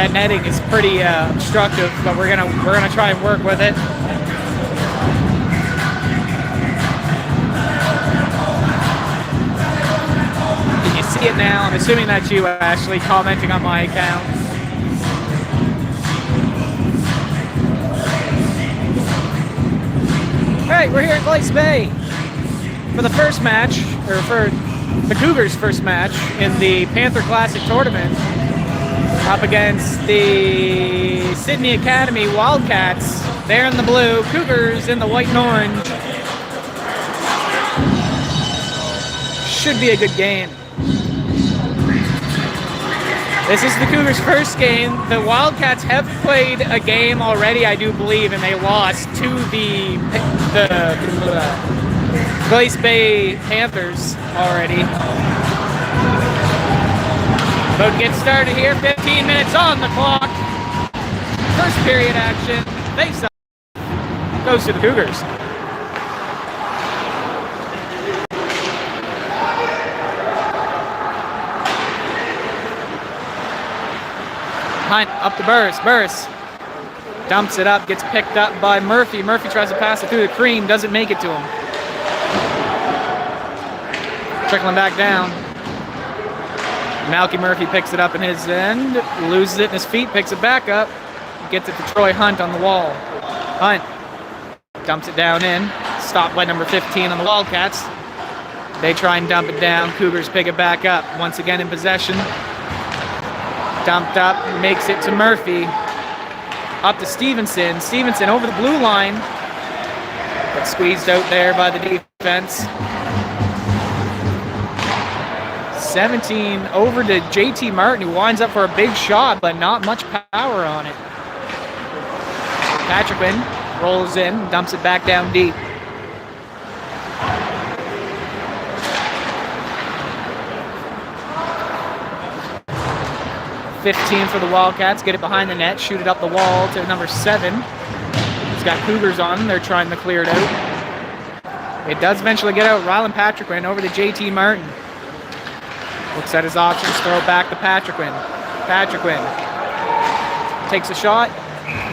that netting is pretty obstructive, but we're gonna try and work with it. Can you see it now? I'm assuming that's you, Ashley, commenting on my account. All right, we're here at Glace Bay for the first match, or for the Cougars' first match in the Panther Classic tournament, up against the Sydney Academy Wildcats. They're in the blue, Cougars in the white and orange. Should be a good game. This is the Cougars' first game. The Wildcats have played a game already, I do believe, and they lost to the Glace Bay Panthers already. About to get started here. 15 minutes on the clock. First period action. Face up goes to the Cougars. Hunt up to Burris. Burris dumps it up, gets picked up by Murphy. Murphy tries to pass it through the cream, doesn't make it to him. Trickling back down. Malky Murphy picks it up in his end, loses it in his feet, picks it back up, gets it to Troy Hunt on the wall. Hunt dumps it down in, stopped by number 15 on the Wildcats. They try and dump it down. Cougars pick it back up, once again in possession. Dumped up, makes it to Murphy. Up to Stevenson. Stevenson over the blue line. But squeezed out there by the defense. 17 over to JT Martin, who winds up for a big shot, but not much power on it. Patrick rolls in, dumps it back down deep. .15 for the Wildcats, get it behind the net, shoot it up the wall to number 7. It's got Cougars on, they're trying to clear it out. It does eventually get out. Rylan Patriquin over to JT Martin. Looks at his options, throw it back to Patriquin. Patriquin takes a shot,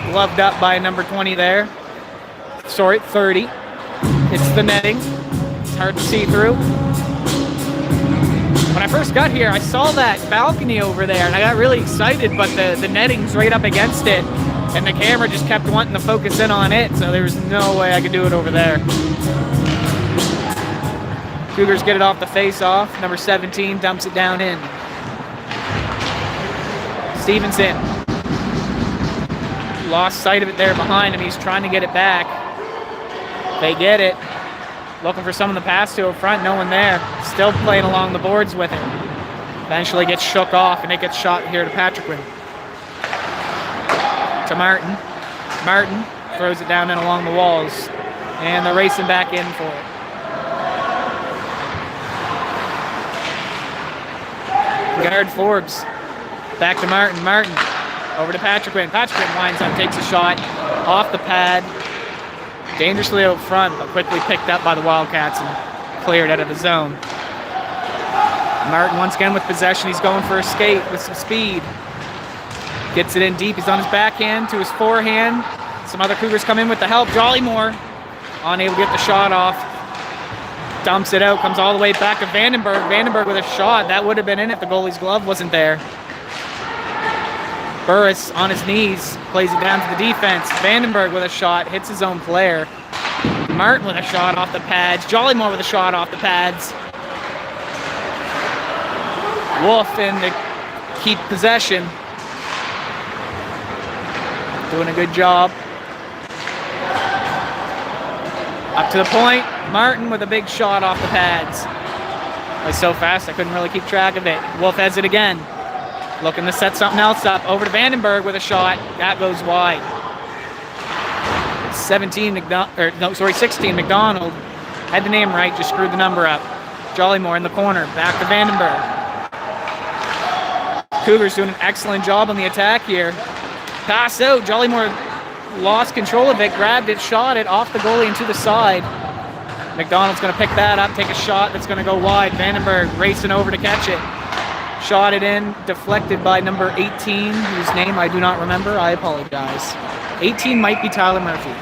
gloved up by number 20 there. Sorry, 30. It's the netting. It's hard to see through. When I first got here, I saw that balcony over there, and I got really excited, but the netting's right up against it, and the camera just kept wanting to focus in on it, so there was no way I could do it over there. Cougars get it off the face-off. Number 17 dumps it down in. Stevenson lost sight of it there behind him. He's trying to get it back. They get it. Looking for someone to pass to up front, no one there. Still playing along the boards with it. Eventually gets shook off, and it gets shot here to Patriquin. To Martin. Martin throws it down in along the walls. And they're racing back in for it. Guard Forbes. Back to Martin. Martin over to Patriquin. Patriquin winds up, takes a shot off the pad. Dangerously out front, but quickly picked up by the Wildcats and cleared out of the zone. Martin once again with possession. He's going for a skate with some speed. Gets it in deep. He's on his backhand to his forehand. Some other Cougars come in with the help. Jollymore unable to get the shot off. Dumps it out. Comes all the way back to Vandenberg. Vandenberg with a shot. That would have been in if the goalie's glove wasn't there. Burris on his knees, plays it down to the defense. Vandenberg with a shot, hits his own player. Martin with a shot off the pads. Jollymore with a shot off the pads. Wolf in to keep possession. Doing a good job. Up to the point. Martin with a big shot off the pads. It was so fast I couldn't really keep track of it. Wolf has it again. Looking to set something else up. Over to Vandenberg with a shot. That goes wide. 16 McDonald. Had the name right, just screwed the number up. Jollymore in the corner. Back to Vandenberg. Cougars doing an excellent job on the attack here. Pass out. Jollymore lost control of it, grabbed it, shot it off the goalie and to the side. McDonald's going to pick that up, take a shot that's going to go wide. Vandenberg racing over to catch it. Shot it in, deflected by number 18, whose name I do not remember. I apologize. 18 might be Tyler Murphy.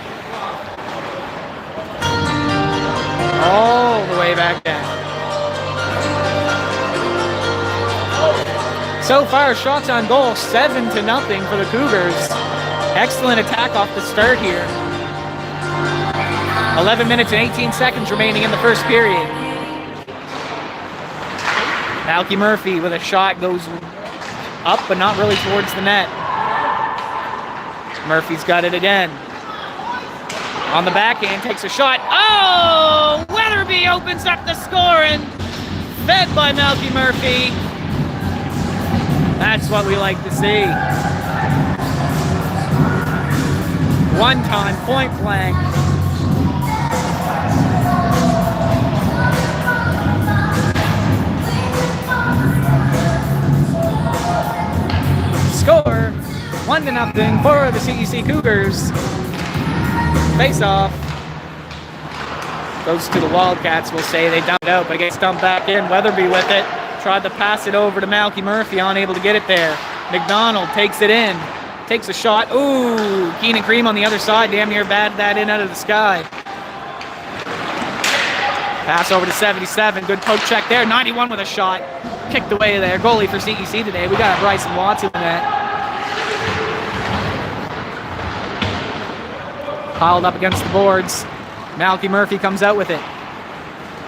All the way back down. So far, shots on goal, 7-0 for the Cougars. Excellent attack off the start here. 11 minutes and 18 seconds remaining in the first period. Malky Murphy with a shot goes up, but not really towards the net. Murphy's got it again. On the backhand, takes a shot. Oh! Weatherby opens up the scoring. Fed by Malky Murphy. That's what we like to see. One time, point blank. Score 1-0 for the CEC Cougars. Face off. Goes to the Wildcats, we'll say. They dump it out, but it gets dumped back in. Weatherby with it. Tried to pass it over to Malky Murphy, unable to get it there. McDonald takes it in. Takes a shot. Ooh, Keenan Cream on the other side. Damn near batted that in out of the sky. Pass over to 77. Good poke check there. 91 with a shot. Kicked away there. Goalie for CEC today. We got Bryson Watson in that. Piled up against the boards. Malky Murphy comes out with it.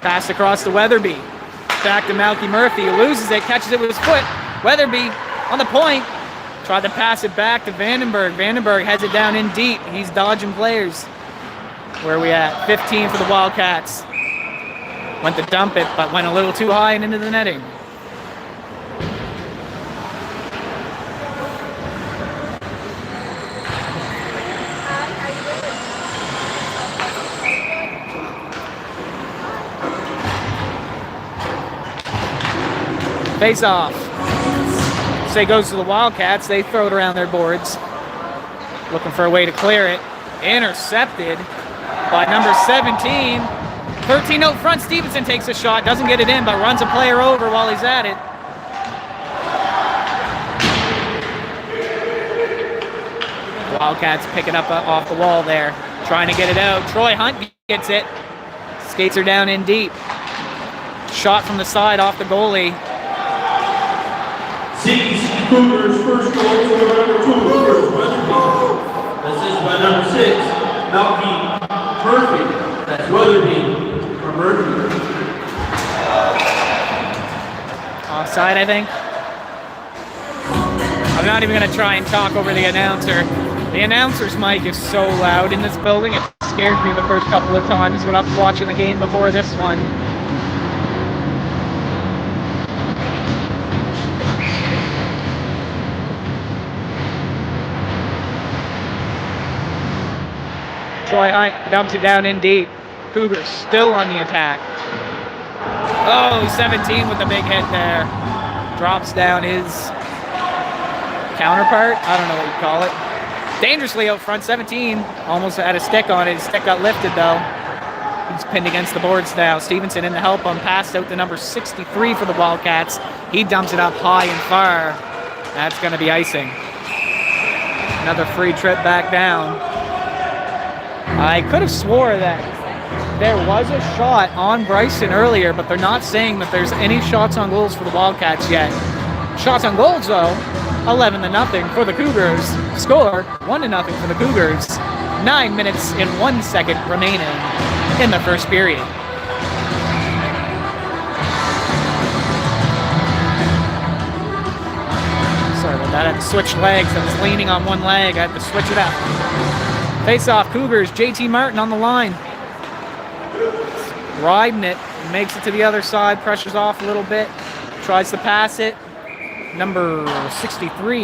Pass across to Weatherby. Back to Malky Murphy. Loses it. Catches it with his foot. Weatherby on the point. Tried to pass it back to Vandenberg. Vandenberg heads it down in deep. He's dodging players. Where are we at? 15 for the Wildcats. Went to dump it, but went a little too high and into the netting. Face off. Say goes to the Wildcats. They throw it around their boards. Looking for a way to clear it. Intercepted by number 17. 13 out front. Stevenson takes a shot. Doesn't get it in, but runs a player over while he's at it. Wildcats pick it up off the wall there. Trying to get it out. Troy Hunt gets it. Skates her down in deep. Shot from the side off the goalie. CEC Cougars first goal for number 2. This is by number 6, Malky Murphy. That's Weatherby from Murphy. Offside, I think. I'm not even going to try and talk over the announcer. The announcer's mic is so loud in this building, it scared me the first couple of times when I was watching the game before this one. Troy Hunt dumps it down in deep. Cougars still on the attack. Oh, 17 with the big hit there. Drops down his counterpart. I don't know what you call it. Dangerously out front, 17. Almost had a stick on it. His stick got lifted though. He's pinned against the boards now. Stevenson in to help him. Passed out to number 63 for the Wildcats. He dumps it up high and far. That's going to be icing. Another free trip back down. I could have swore that there was a shot on Bryson earlier, but they're not saying that there's any shots on goals for the Wildcats yet. Shots on goals, though, 11-0 for the Cougars. Score, 1-0 for the Cougars. 9 minutes and 1 second remaining in the first period. Sorry about that. I had to switch legs. I was leaning on one leg. I had to switch it up. Face-off, Cougars. JT Martin on the line. Riding it. Makes it to the other side. Pressures off a little bit. Tries to pass it. Number 63,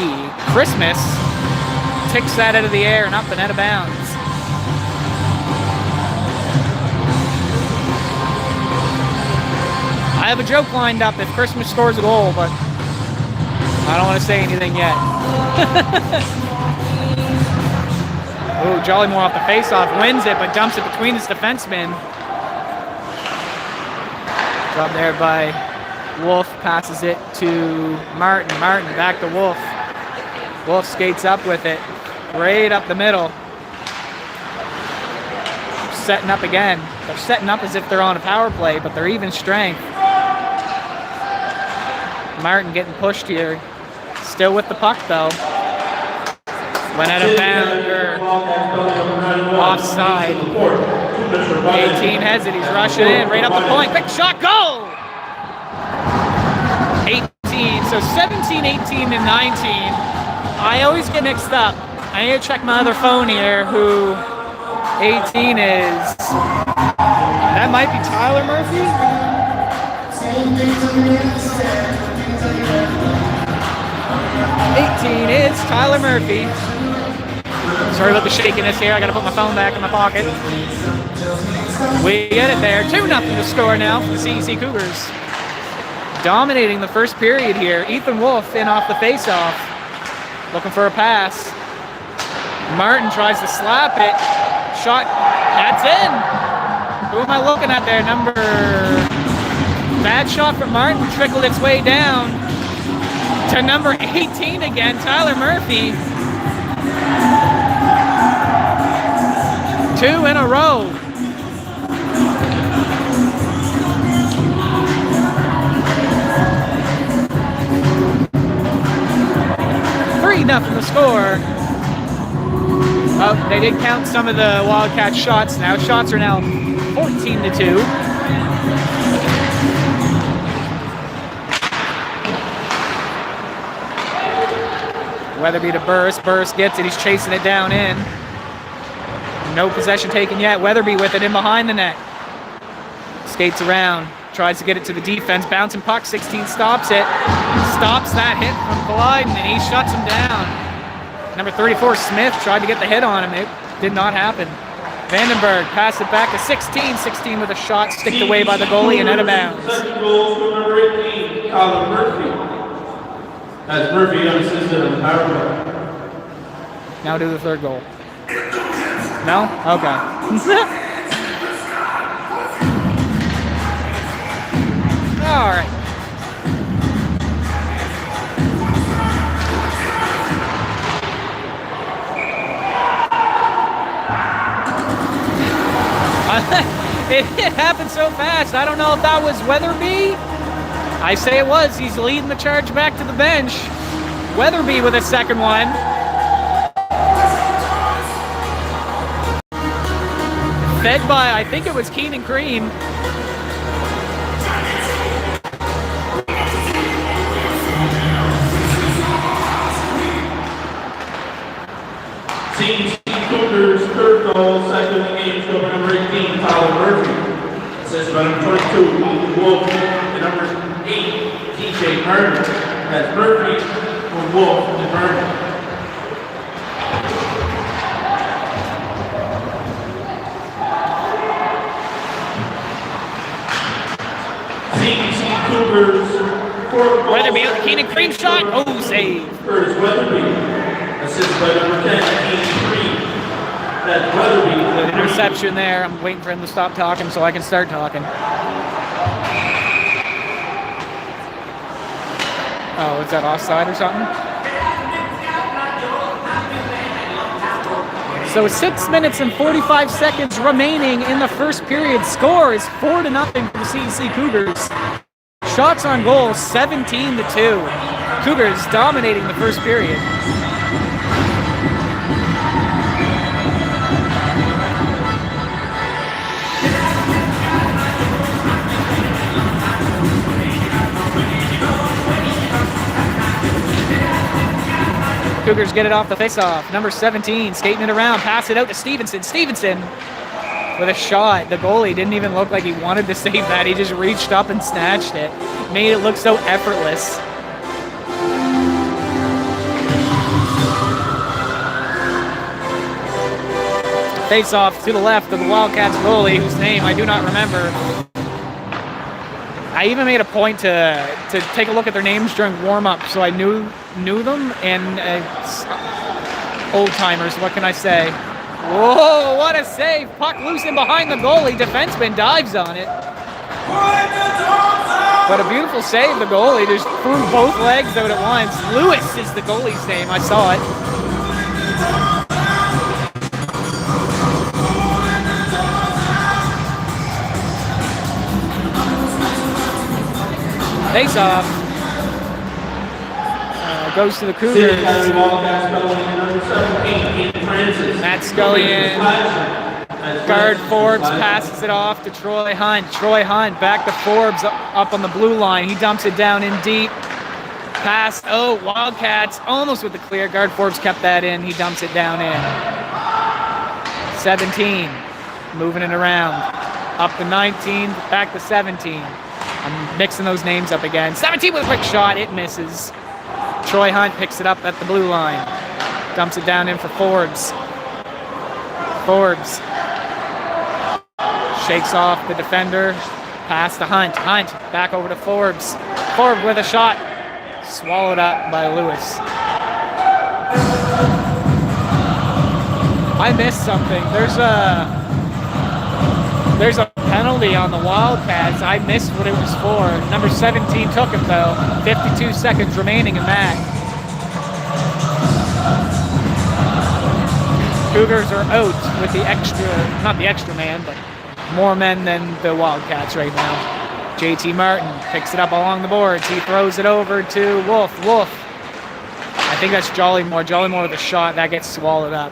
Christmas, ticks that out of the air and up and out of bounds. I have a joke lined up if Christmas scores a goal, but I don't want to say anything yet. Oh, Jollymore off the face-off, wins it, but dumps it between his defensemen. Job there by Wolf passes it to Martin. Martin back to Wolf. Wolf skates up with it. Right up the middle. Setting up again. They're setting up as if they're on a power play, but they're even strength. Martin getting pushed here. Still with the puck, though. Went out of bounds. Offside. 18 has it. He's rushing in. Right up the point. Quick shot. Goal! 18. So 17, 18, and 19. I always get mixed up. I need to check my other phone here who 18 is. That might be Tyler Murphy. 18 is Tyler Murphy. Sorry about the shakiness here. I gotta put my phone back in my pocket. We get it there. 2-0 to score now for the CEC Cougars. Dominating the first period here. Ethan Wolf in off the faceoff. Looking for a pass. Martin tries to slap it. Shot. That's in. Who am I looking at there? Bad shot from Martin. Trickled its way down to number 18 again, Tyler Murphy. 2 in a row. Nothing to score. Oh, they did count some of the Wildcats shots now. Shots are now 14-2. Weatherby to Burris. Burris gets it. He's chasing it down in. No possession taken yet. Weatherby with it in behind the net. Skates around. Tries to get it to the defense. Bouncing puck. 16 stops it. Stops that hit from Blyden, and he shuts him down. Number 34, Smith, tried to get the hit on him. It did not happen. Vandenberg passed it back to 16. 16 with a shot sticked away by the goalie and out of bounds. Second goal for number 18, Tyler Murphy. That's Murphy unassisted on the power play. Now do the third goal. No? Okay. All right. It happened so fast. I don't know if that was Weatherby. I say it was. He's leading the charge back to the bench. Weatherby with a second one. Fed by, I think it was Keenan Cream. CEC Cougars third goal, second in the game, scorer number 18, Tyler Murphy. Assisted by number 22, Ethan Wolf, and number 8, TJ Martin. That's Murphy for Wolf and Martin. CEC Cougars fourth goal. Weatherby with the Keenan Cream shot. Oh, save. Curtis Weatherby. Assisted by number 10, Keenan Cream. That's Weatherby. Interception there. I'm waiting for him to stop talking so I can start talking. Oh, is that offside or something? So 6 minutes and 45 seconds remaining in the first period. Score is 4-0 for the CEC Cougars. Shots on goal, 17-2. Cougars dominating the first period. Cougars get it off the faceoff. Number 17 skating it around, pass it out to Stevenson. Stevenson with a shot. The goalie didn't even look like he wanted to save that. He just reached up and snatched it. Made it look so effortless. Face-off to the left of the Wildcats goalie, whose name I do not remember. I even made a point to take a look at their names during warm-up, so I knew them, and old-timers, what can I say? Whoa, what a save! Puck loose in behind the goalie. Defenseman dives on it. But a beautiful save, the goalie. Just threw both legs out at once. Lewis is the goalie's name. I saw it. Face off. Goes to the Cougars. Matt Scullion. Guard Forbes passes it off to Troy Hunt. Troy Hunt back to Forbes up on the blue line. He dumps it down in deep. Pass. Oh, Wildcats almost with the clear. Guard Forbes kept that in. He dumps it down in. 17. Moving it around. Up to 19. Back to 17. I'm mixing those names up again. 17 with a quick shot. It misses. Troy Hunt picks it up at the blue line. Dumps it down in for Forbes. Forbes shakes off the defender. Pass to Hunt. Hunt back over to Forbes. Forbes with a shot. Swallowed up by Lewis. I missed something. There's a penalty on the Wildcats. I missed what it was for. Number 17 took it though. 52 seconds remaining in that. Cougars are out with the extra, not the extra man, but more men than the Wildcats right now. JT Martin picks it up along the boards. He throws it over to Wolf. Wolf. I think that's Jollymore. Jollymore with a shot. That gets swallowed up.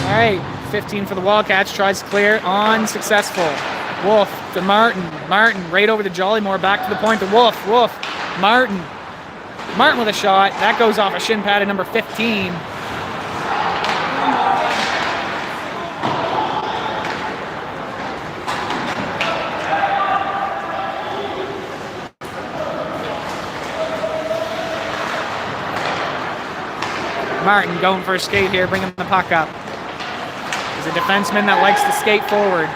All right, 15 for the Wildcats. Tries clear. Unsuccessful. Wolf to Martin. Martin right over to Jollymore. Back to the point to Wolf. Wolf. Martin. Martin with a shot. That goes off a shin pad at number 15. Martin going for a skate here, bringing the puck up. He's a defenseman that likes to skate forward.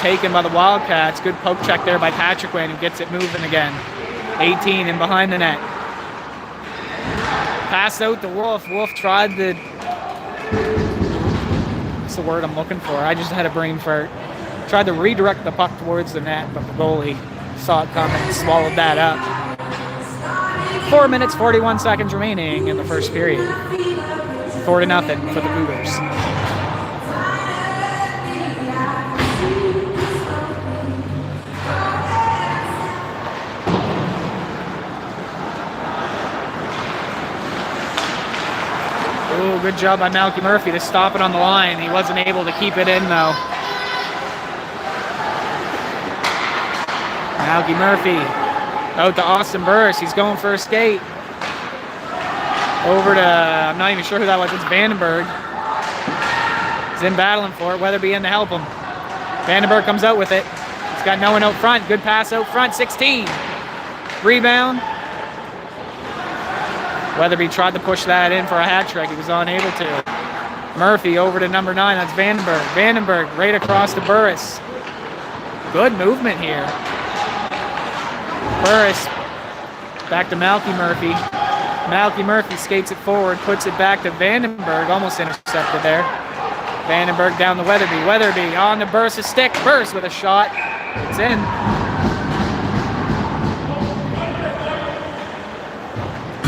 Taken by the Wildcats. Good poke check there by Patrick Wayne, who gets it moving again. 18 in behind the net. Pass out to Wolf. Wolf tried the... What's the word I'm looking for? I just had a brain fart. Tried to redirect the puck towards the net, but the goalie saw it coming and swallowed that up. 4 minutes, 41 seconds remaining in the first period. 4-0 for the Cougars. Ooh, good job by Malky Murphy to stop it on the line. He wasn't able to keep it in, though. Malky Murphy out to Austin Burris. He's going for a skate. Over to, I'm not even sure who that was. It's Vandenberg. He's in battling for it. Weatherby in to help him. Vandenberg comes out with it. He's got no one out front. Good pass out front. 16. Rebound. Weatherby tried to push that in for a hat trick. He was unable to. Murphy over to number 9. That's Vandenberg. Vandenberg right across to Burris. Good movement here. Burris back to Malky Murphy. Malky Murphy skates it forward, puts it back to Vandenberg. Almost intercepted there. Vandenberg down to Weatherby. Weatherby on to Burris' stick. Burris with a shot. It's in.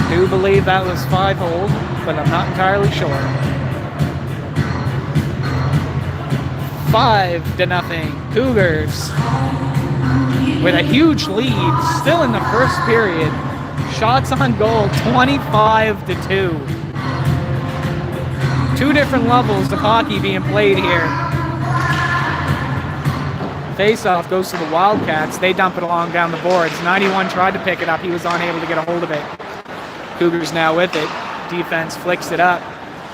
Do believe that was 5-hole, but I'm not entirely sure. 5-0. Cougars with a huge lead, still in the first period. Shots on goal, 25-2. Two different levels of hockey being played here. Face-off goes to the Wildcats. They dump it along down the boards. 91 tried to pick it up. He was unable to get a hold of it. Cougars now with it. Defense flicks it up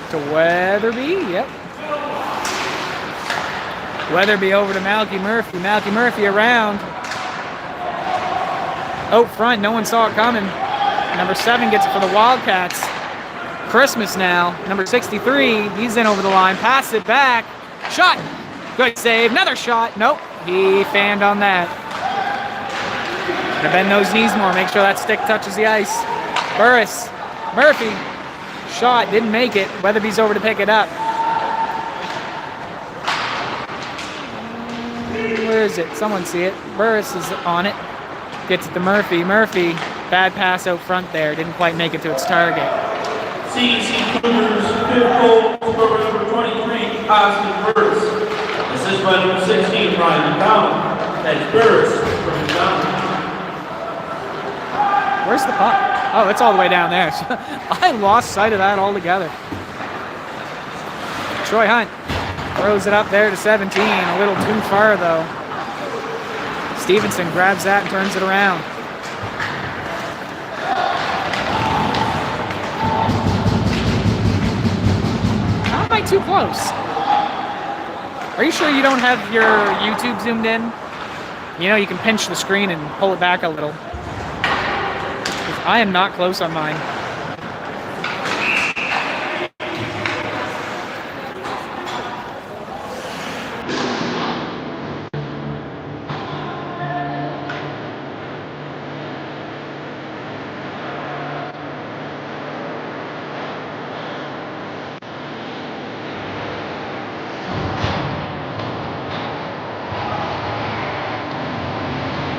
to Weatherby. Yep. Weatherby over to Malky Murphy. Malky Murphy around. Out front, no one saw it coming. Number 7 gets it for the Wildcats. Christmas now. Number 63, he's in over the line. Pass it back. Shot. Good save. Another shot. Nope. He fanned on that. To bend those knees more. Make sure that stick touches the ice. Burris. Murphy. Shot. Didn't make it. Weatherby's over to pick it up. Where is it? Someone see it. Burris is on it. Gets it to Murphy. Murphy. Bad pass out front there. Didn't quite make it to its target. CEC Cougars, 5th goal, scorer number 23, Austin Burris. Assist by number 16, Ryan McDonald. That's Burris from McDonald. Where's the puck? Oh, it's all the way down there. I lost sight of that altogether. Troy Hunt throws it up there to 17. A little too far, though. Stevenson grabs that and turns it around. How am I too close? Are you sure you don't have your YouTube zoomed in? You know, you can pinch the screen and pull it back a little. I am not close on mine.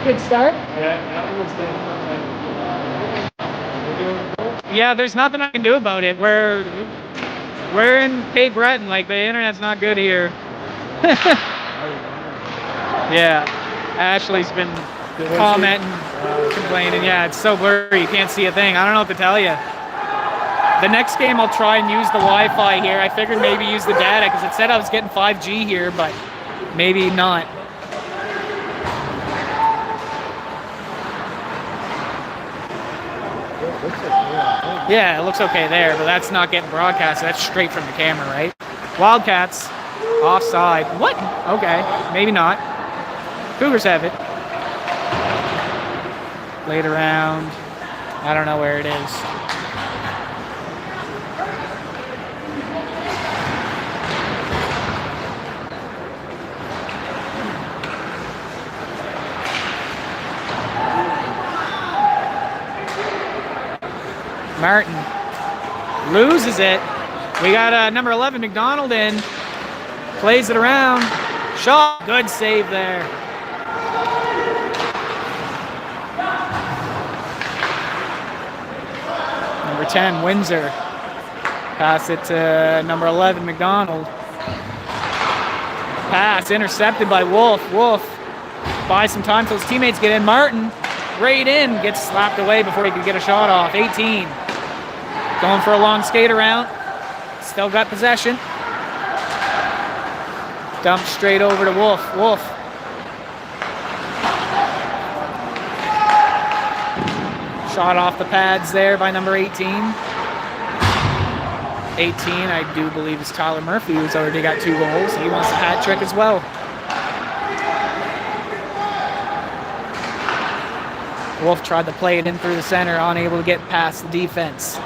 Good start? Yeah, there's nothing I can do about it. We're in Cape Breton, like the internet's not good here. Yeah, Ashley's been commenting, complaining. Yeah, it's so blurry, you can't see a thing. I don't know what to tell you. The next game I'll try and use the Wi-Fi here. I figured maybe use the data because it said I was getting 5G here, but maybe not. Yeah, it looks okay there, but that's not getting broadcast. That's straight from the camera, right? Wildcats, offside. What? Okay, maybe not. Cougars have it. Laid around. I don't know where it is. Martin loses it. We got number 11 McDonald in. Plays it around. Shot. Good save there. Number 10 Windsor. Pass it to number 11 McDonald. Pass intercepted by Wolf. Wolf buys some time till his teammates get in. Martin right in, gets slapped away before he could get a shot off. 18. Going for a long skate around. Still got possession. Dump straight over to Wolf. Wolf. Shot off the pads there by number 18. 18, I do believe, is Tyler Murphy, who's already got 2 goals. He wants a hat trick as well. Wolf tried to play it in through the center, unable to get past the defense.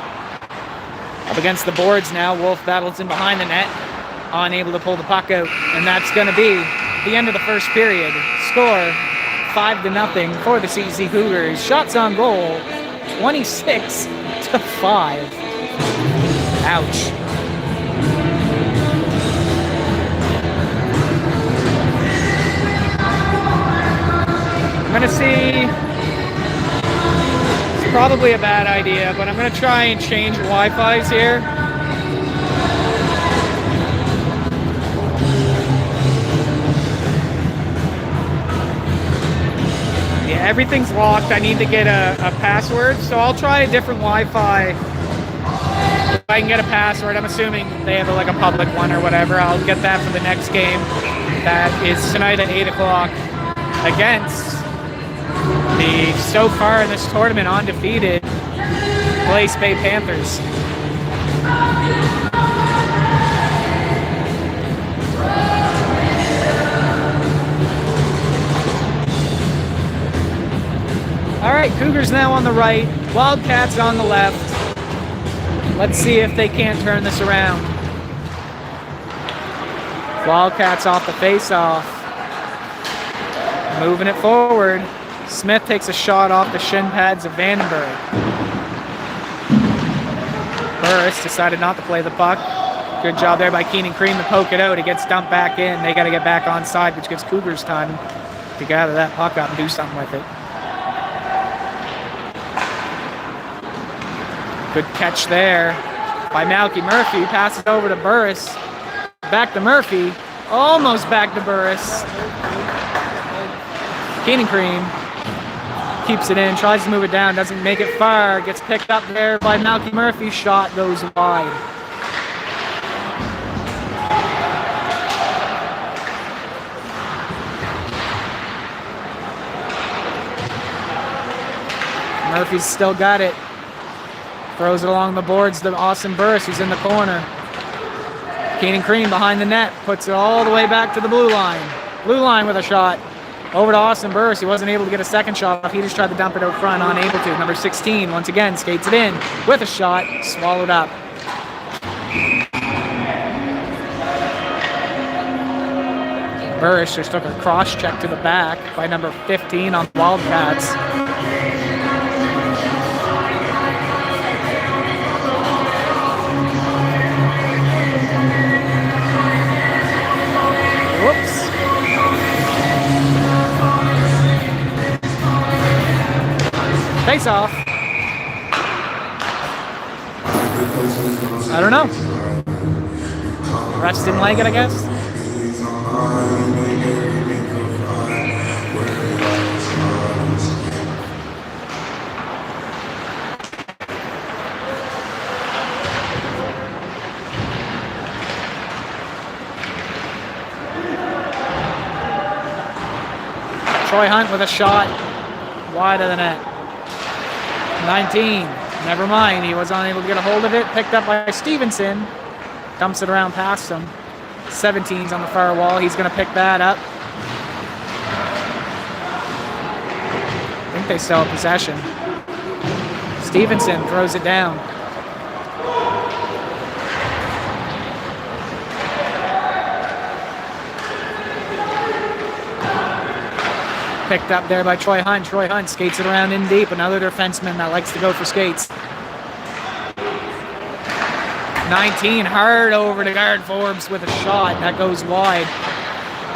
Up against the boards now, Wolf battles in behind the net, unable to pull the puck out, and that's going to be the end of the first period. Score 5-0 for the CEC Cougars. Shots on goal, 26-5. Ouch. I'm going to see... Probably a bad idea, but I'm going to try and change Wi-Fi's here. Yeah, everything's locked. I need to get a password, so I'll try a different Wi-Fi. If I can get a password, I'm assuming they have like a public one or whatever. I'll get that for the next game. That is tonight at 8 o'clock against the, so far in this tournament, undefeated Place Bay Panthers. All right, Cougars now on the right, Wildcats on the left. Let's see if they can't turn this around. Wildcats off the face-off. Moving it forward. Smith takes a shot off the shin pads of Vandenberg. Burris decided not to play the puck. Good job there by Keenan Cream to poke it out. It gets dumped back in. They got to get back onside, which gives Cougars time to gather that puck up and do something with it. Good catch there by Malky Murphy. Passes over to Burris. Back to Murphy. Almost back to Burris. Keenan Cream keeps it in, tries to move it down, doesn't make it far. Gets picked up there by Malky Murphy. Shot goes wide. Murphy's still got it. Throws it along the boards to Austin Burris, who's in the corner. Keenan Cream behind the net, puts it all the way back to the blue line. Blue line with a shot. Over to Austin Burris. He wasn't able to get a second shot off. He just tried to dump it out front, unable to. Number 16, once again, skates it in with a shot, swallowed up. Burris just took a cross check to the back by number 15 on the Wildcats. Whoops. Face off. I don't know. Refs didn't like it, I guess. Troy Hunt with a shot wide of the net. 19, never mind. He was unable to get a hold of it. Picked up by Stevenson. Dumps it around past him. 17's on the far wall. He's going to pick that up. I think they still have possession. Stevenson throws it down. Picked up there by Troy Hunt. Troy Hunt skates it around in deep. Another defenseman that likes to go for skates. 19, hard over to guard Forbes with a shot. That goes wide.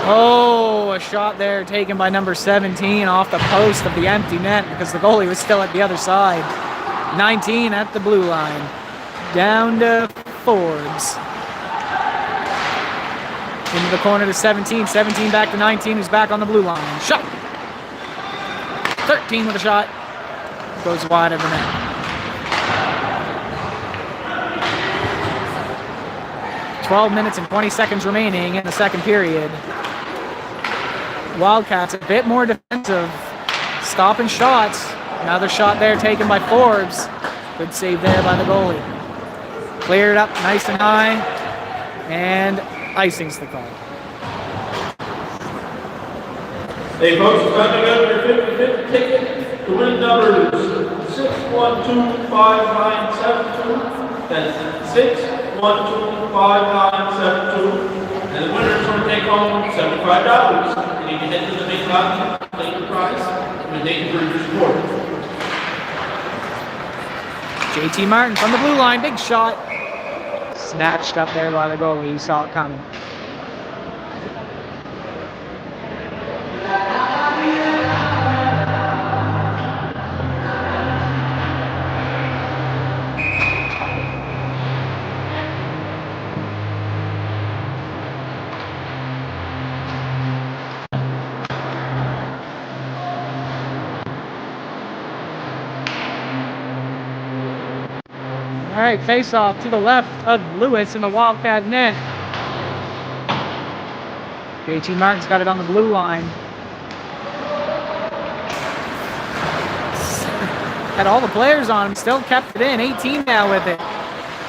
Oh, a shot there taken by number 17 off the post of the empty net because the goalie was still at the other side. 19 at the blue line. Down to Forbes. Into the corner to 17. 17 back to 19, who's back on the blue line. Shot. 13 with a shot. Goes wide of the net. .12 minutes and 20 seconds remaining in the second period. Wildcats a bit more defensive. Stopping shots. Another shot there taken by Forbes. Good save there by the goalie. Cleared up nice and high. And icing's the call. Hey folks, it's time to get your 50-50 ticket to win numbers 6125972. That's 6125972. And the winner's going to take home $75. And you can head to the main lobby, claim the prize, and thank you for your support. JT Martin from the blue line, big shot. Snatched up there by the goalie, he saw it coming. All right, face-off to the left of Lewis in the Wildcat net. JT Martin's got it on the blue line. Had all the players on him, still kept it in. 18 now with it.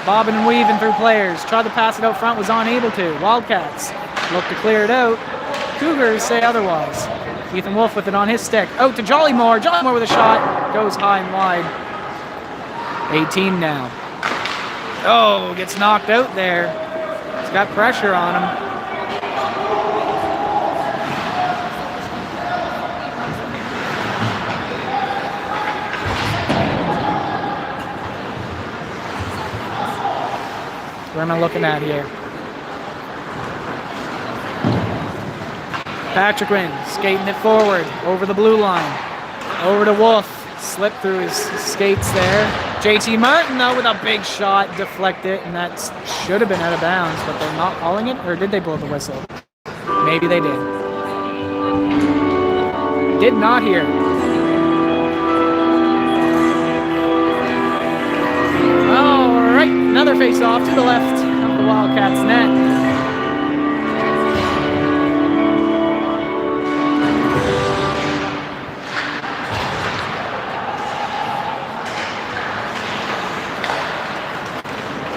Bobbing and weaving through players. Tried to pass it out front, was unable to. Wildcats look to clear it out. Cougars say otherwise. Ethan Wolf with it on his stick. Out to Jollymore. Jollymore with a shot. Goes high and wide. 18 now. Oh, gets knocked out there. He's got pressure on him. Where am I looking at here? Patrick Wynn skating it forward over the blue line. Over to Wolf. Slipped through his skates there. JT Martin, though, with a big shot, deflected, and that should have been out of bounds, but they're not calling it, or did they blow the whistle? Maybe they did. Did not hear. All right, another face-off to the left of the Wildcats net.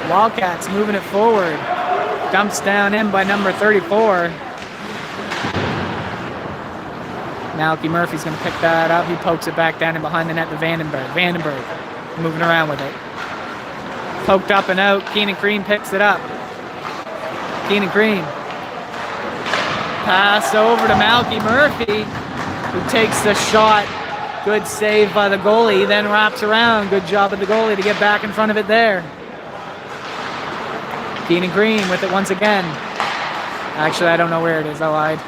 Wildcats moving it forward. Dumps down in by number 34. Malky Murphy's going to pick that up. He pokes it back down in behind the net to Vandenberg. Vandenberg moving around with it. Poked up and out. Keenan Crean picks it up. Keenan Crean. Pass over to Malky Murphy, who takes the shot. Good save by the goalie. Then wraps around. Good job of the goalie to get back in front of it there. Keenan Green with it once again. Actually, I don't know where it is. I lied.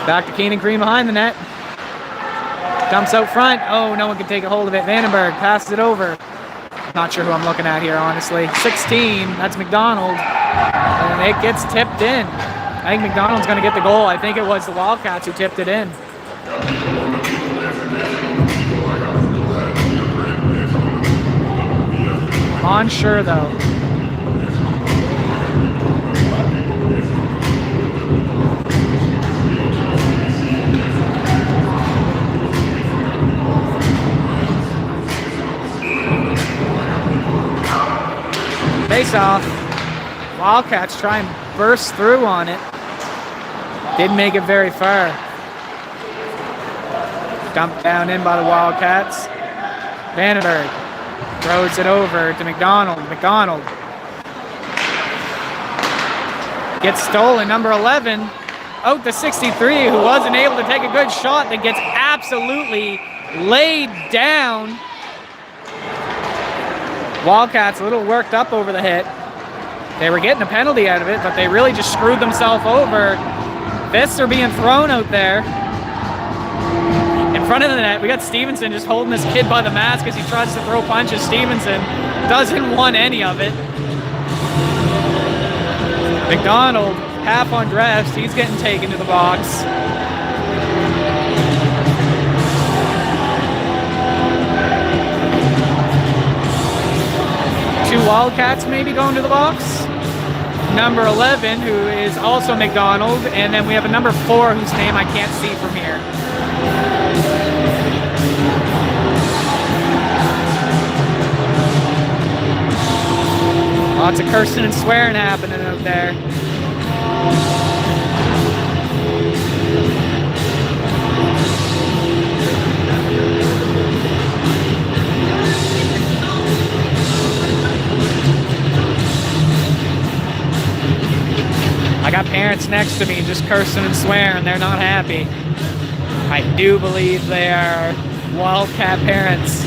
Back to Keenan Green behind the net. Dumps out front. Oh, no one can take a hold of it. Vandenberg passes it over. Not sure who I'm looking at here, honestly. 16. That's McDonald. And it gets tipped in. I think McDonald's going to get the goal. I think it was the Wildcats who tipped it in. Unsure, though. Face off. Wildcats try and burst through on it. Didn't make it very far. Dumped down in by the Wildcats. Vandenberg throws it over to McDonald. McDonald gets stolen. Number 11 out to 63, who wasn't able to take a good shot, that gets absolutely laid down. Wildcats a little worked up over the hit. They were getting a penalty out of it, but they really just screwed themselves over. Fists are being thrown out there. In front of the net, we got Stevenson just holding this kid by the mask as he tries to throw punches. Stevenson doesn't want any of it. McDonald, half undressed, he's getting taken to the box. Two Wildcats maybe going to the box. Number 11, who is also McDonald, and then we have a number 4 whose name I can't see from here. Lots of cursing and swearing happening out there. I got parents next to me just cursing and swearing. They're not happy. I do believe they are Wildcat parents.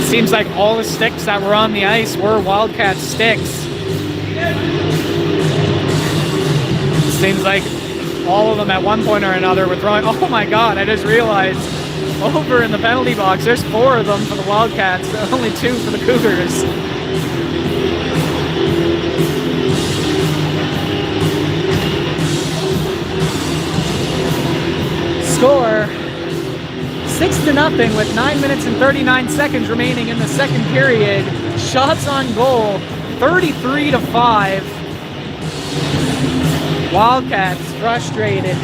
Seems like all the sticks that were on the ice were Wildcat sticks. Seems like all of them at one point or another were throwing. Oh my God, I just realized over in the penalty box, there's 4 of them for the Wildcats, only 2 for the Cougars. Score 6-0 with 9 minutes and 39 seconds remaining in the second period. Shots on goal, 33-5. Wildcats frustrated.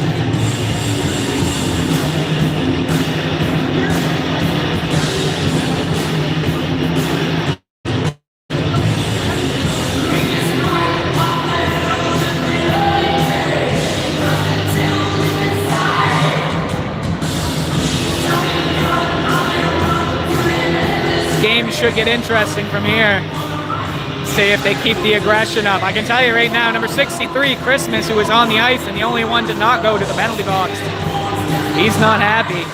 Game should get interesting from here. see if they keep the aggression up. I can tell you right now, number 63, Christmas, who was on the ice and the only one to not go to the penalty box. He's not happy.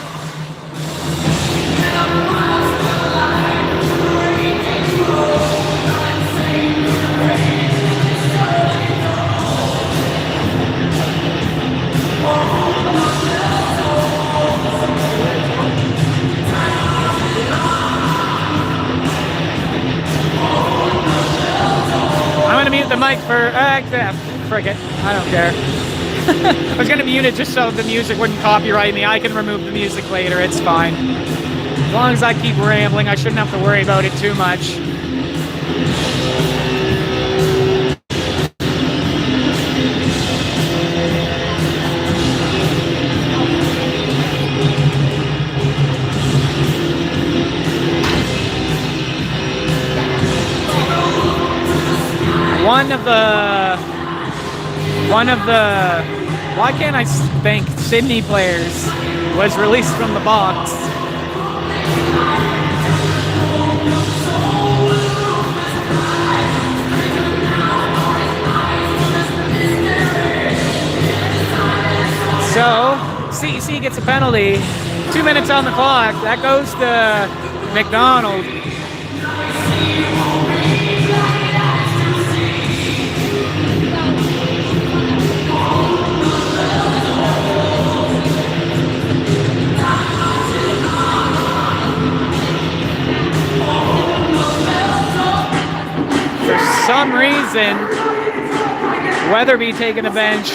I'm gonna mute the mic for, frick it, I don't care. I was gonna mute it just so the music wouldn't copyright me. I can remove the music later, it's fine. As long as I keep rambling, I shouldn't have to worry about it too much. One of the, why can't I think, Sydney players was released from the box. So, CEC gets a penalty. 2 minutes on the clock. That goes to McDonald. For some reason, Weatherby taking a bench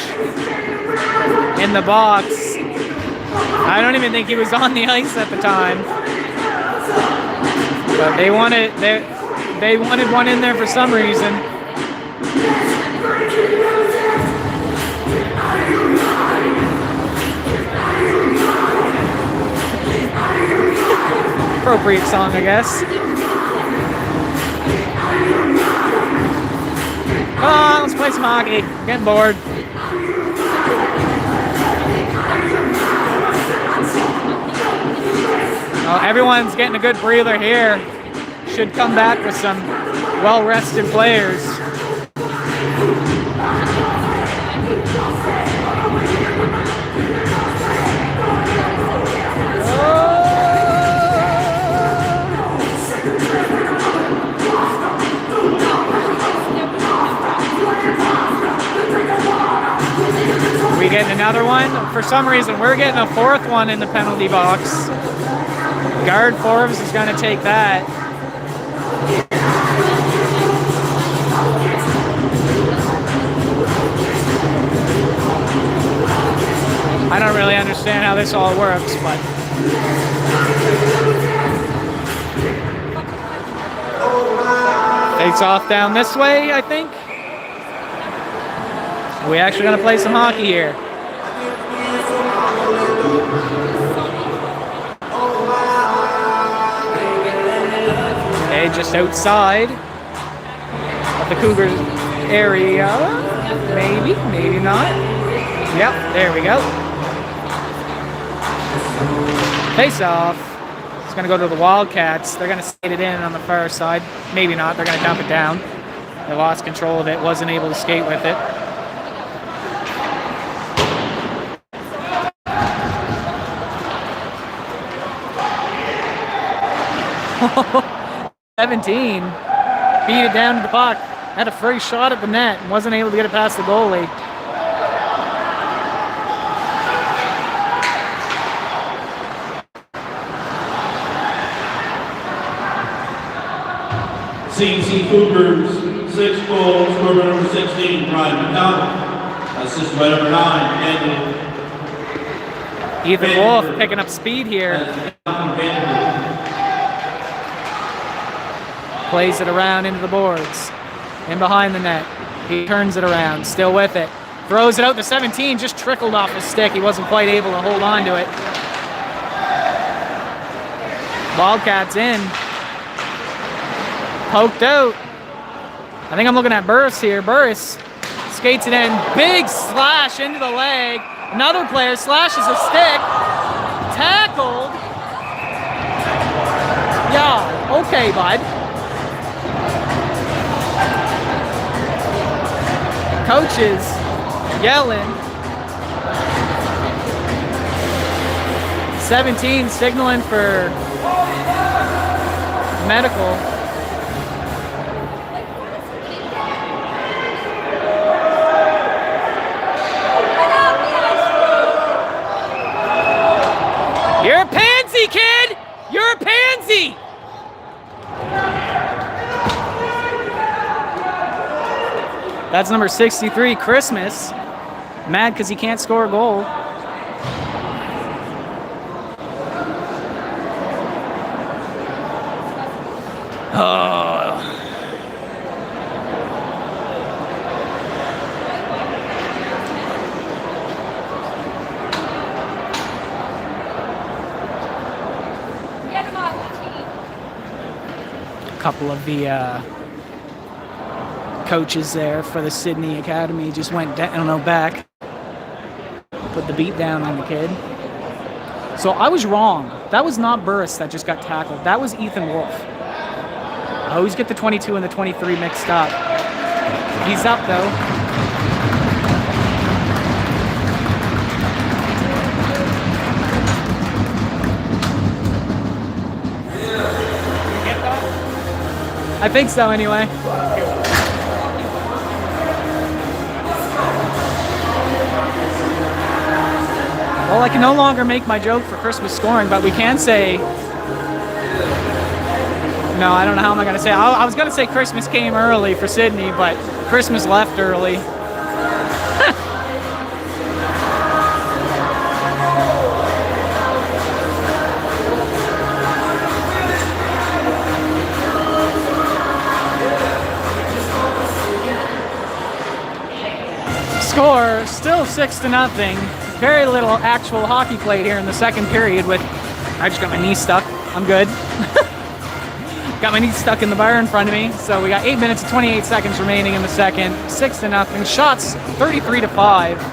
in the box. I don't even think he was on the ice at the time. But they wanted one in there for some reason. Appropriate song, I guess. Come on, let's play some hockey. I'm getting bored. Oh, everyone's getting a good breather here. Should come back with some well-rested players. We getting another one? For some reason, we're getting a fourth one in the penalty box. Guard Forbes is going to take that. I don't really understand how this all works, but... Takes off down this way, I think. We actually going to play some hockey here. Okay, just outside of the Cougars area. Maybe, maybe not. Yep, there we go. Face off. It's going to go to the Wildcats. They're going to skate it in on the far side. Maybe not. They're going to dump it down. They lost control of it. Wasn't able to skate with it. Oh, 17. Beat it down to the puck. Had a free shot at the net and wasn't able to get it past the goalie. CEC Cougars, 6 goals, scored by number 16, Brian McDonald. Assisted by number 9, Daniel. Ethan Wolf picking up speed here. Plays it around into the boards. In behind the net. He turns it around, still with it. Throws it out to 17, just trickled off his stick. He wasn't quite able to hold on to it. Wildcats in. Poked out. I think I'm looking at Burris here. Burris skates it in. Big slash into the leg. Another player slashes a stick. Tackled. Yeah, okay, bud. Coaches yelling. 17 signaling for medical. You're a pansy, kid! You're a pansy! That's number 63, Christmas. Mad because he can't score a goal. Oh. A couple of the coaches there for the Sydney Academy just went down, back, put the beat down on the kid. So I was wrong. That was not Burris that just got tackled. That was Ethan Wolf. I always get the 22 and the 23 mixed up. He's up though. I think so anyway. Well, I can no longer make my joke for Christmas scoring, but we can say... No, I don't know how am I going to say it. I was going to say Christmas came early for Sydney, but Christmas left early. Score, still 6-0. Very little actual hockey played here in the second period with... I just got my knee stuck. I'm good. Got my knee stuck in the bar in front of me. So we got 8 minutes and 28 seconds remaining in the second. 6-0. Shots 33-5.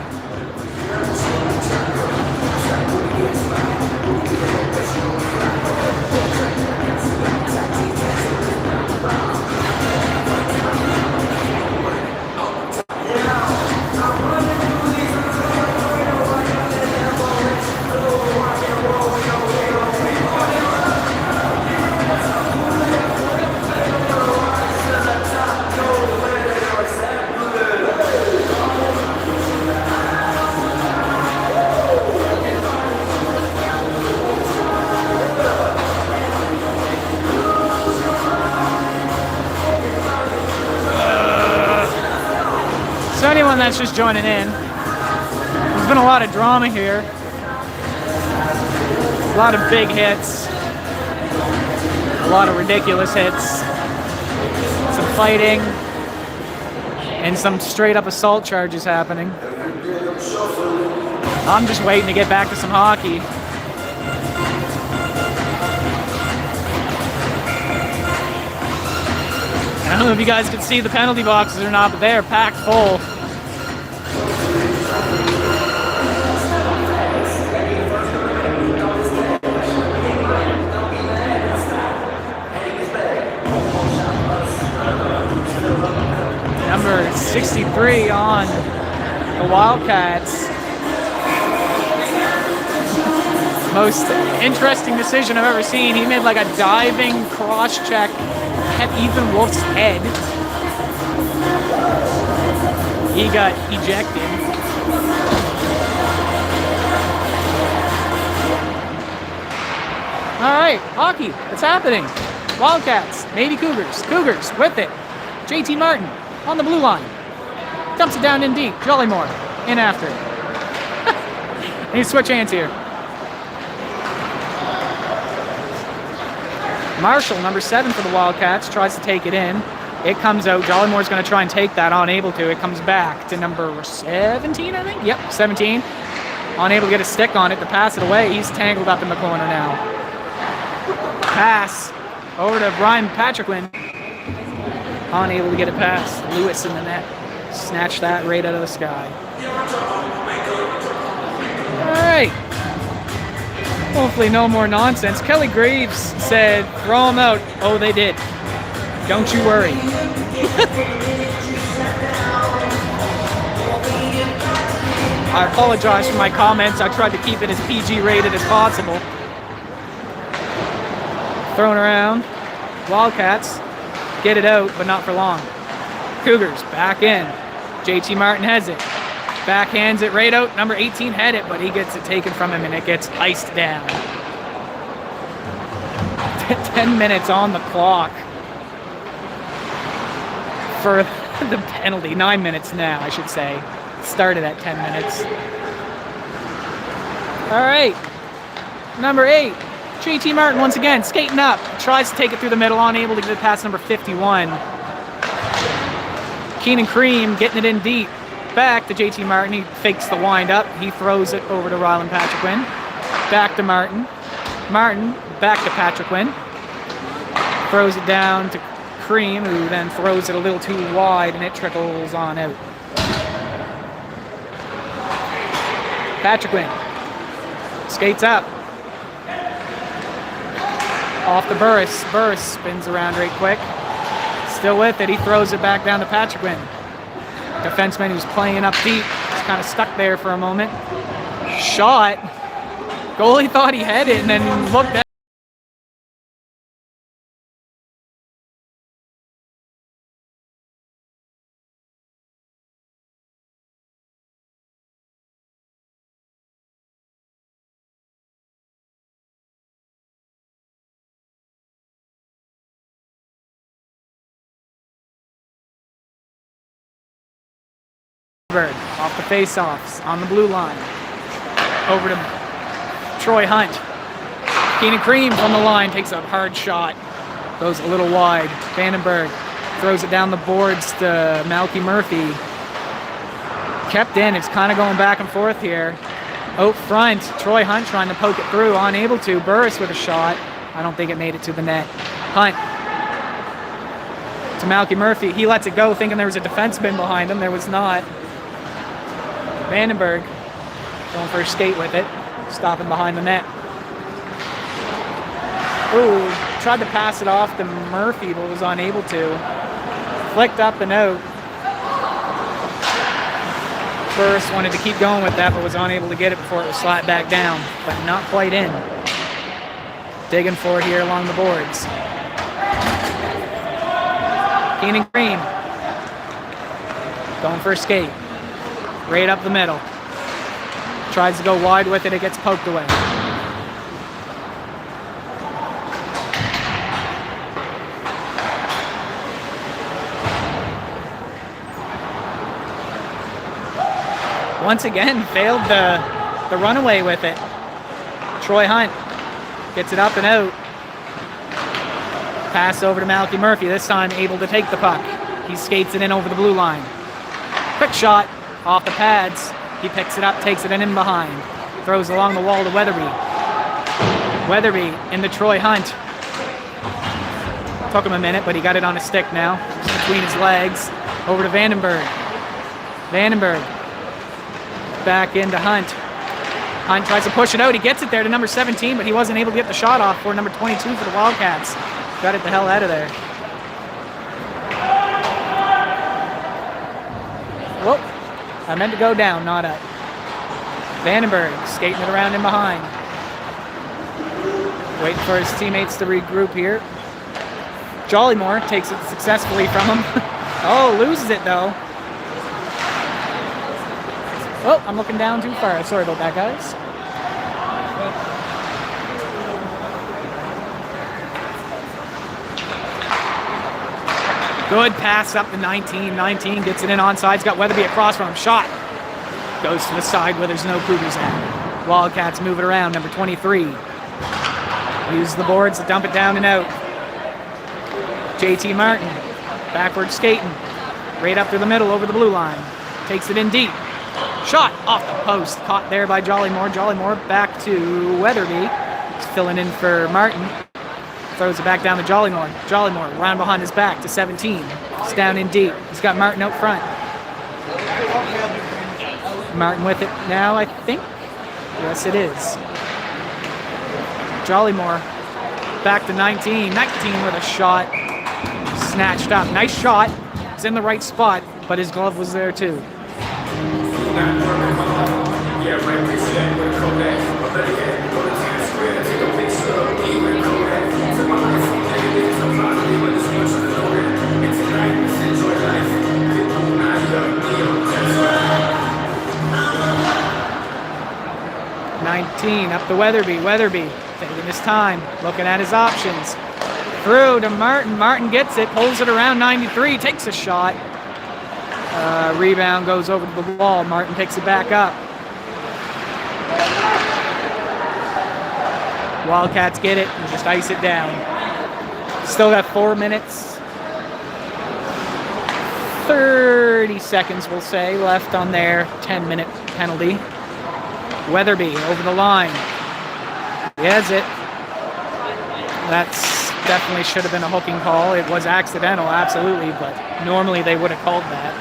So anyone that's just joining in, there's been a lot of drama here. A lot of big hits. A lot of ridiculous hits. Some fighting. And some straight up assault charges happening. I'm just waiting to get back to some hockey. I don't know if you guys can see the penalty boxes or not, but they are packed full. Number 63 on the Wildcats. Most interesting decision I've ever seen. He made like a diving cross-check at Ethan Wolf's head. He got ejected. All right, hockey, it's happening. Wildcats, maybe Cougars. Cougars with it. JT Martin on the blue line. Dumps it down in deep. Jollymore in after. Need to switch hands here. Marshall, number 7 for the Wildcats, tries to take it in. It comes out. Jollymore's going to try and take that. Unable to. It comes back to number 17, I think? Yep, 17. Unable to get a stick on it to pass it away. He's tangled up in the corner now. Pass over to Brian Patrickman. Unable to get it past Lewis in the net. Snatch that right out of the sky. All right. Hopefully no more nonsense. Kelly Graves said, throw him out. Oh, they did. Don't you worry. I apologize for my comments. I tried to keep it as PG rated as possible. Thrown around. Wildcats get it out, but not for long. Cougars back in. JT Martin has it. Backhands it right out. Number 18 had it, but he gets it taken from him and it gets iced down. 10 minutes on the clock for the penalty. 9 minutes now, I should say. Started at 10 minutes. All right. Number 8. JT Martin once again skating up. Tries to take it through the middle, unable to get it past number 51. Keenan Cream getting it in deep. Back to JT Martin. He fakes the wind up. He throws it over to Ryland Patriquin. Back to Martin. Martin back to Patriquin. Throws it down to Cream, who then throws it a little too wide and it trickles on out. Patriquin skates up. Off to Burris. Burris spins around right quick. Still with it. He throws it back down to Patriquin. Defenseman who's playing up deep. He's kind of stuck there for a moment. Shot. Goalie thought he had it and then looked at off the face-offs on the blue line. Over to Troy Hunt. Keenan Cream from the line takes a hard shot. Goes a little wide. Vandenberg throws it down the boards to Malky Murphy. Kept in. It's kind of going back and forth here. Out front, Troy Hunt trying to poke it through. Unable to. Burris with a shot. I don't think it made it to the net. Hunt to Malky Murphy. He lets it go thinking there was a defenseman behind him. There was not. Vandenberg going for a skate with it, stopping behind the net. Ooh, tried to pass it off to Murphy, but was unable to. Flicked up and out. Burris wanted to keep going with that, but was unable to get it before it was slapped back down, but not quite in. Digging for it here along the boards. Keenan Cream going for a skate. Right up the middle. Tries to go wide with it. It gets poked away. Once again, failed the runaway with it. Troy Hunt gets it up and out. Pass over to Malky Murphy. This time able to take the puck. He skates it in over the blue line. Quick shot. Off the pads, he picks it up, takes it in behind. Throws along the wall to Weatherby. Weatherby into Troy Hunt. Took him a minute, but he got it on a stick now. Just between his legs. Over to Vandenberg. Vandenberg. Back into Hunt. Hunt tries to push it out. He gets it there to number 17, but he wasn't able to get the shot off for number 22 for the Wildcats. Got it the hell out of there. Whoop. I meant to go down, not up. Vandenberg skating it around in behind. Waiting for his teammates to regroup here. Jollymore takes it successfully from him. Oh, loses it though. Oh, I'm looking down too far. Sorry about that, guys. Good pass up to 19. 19 gets it in onside. He's got Weatherby across from him. Shot. Goes to the side where there's no Cougars at. Wildcats move it around. Number 23. Use the boards to dump it down and out. JT Martin. Backward skating. Right up through the middle over the blue line. Takes it in deep. Shot off the post. Caught there by Jollymore. Jollymore back to Weatherby. He's filling in for Martin. Throws it back down to Jollymore. Jollymore round behind his back to 17. It's down in deep. He's got Martin out front. Martin with it now, I think. Yes, it is. Jollymore back to 19. 19 with a shot. Snatched up. Nice shot. It's in the right spot, but his glove was there too. Up to Weatherby. Weatherby taking his time, looking at his options. Through to Martin. Martin gets it, pulls it around 93, takes a shot. Rebound goes over to the wall. Martin picks it back up. Wildcats get it and just ice it down. Still got 4 minutes. 30 seconds, we'll say, left on their 10-minute penalty. Weatherby over the line. He has it. That's definitely should have been a hooking call. It was accidental, absolutely, but normally they would have called that.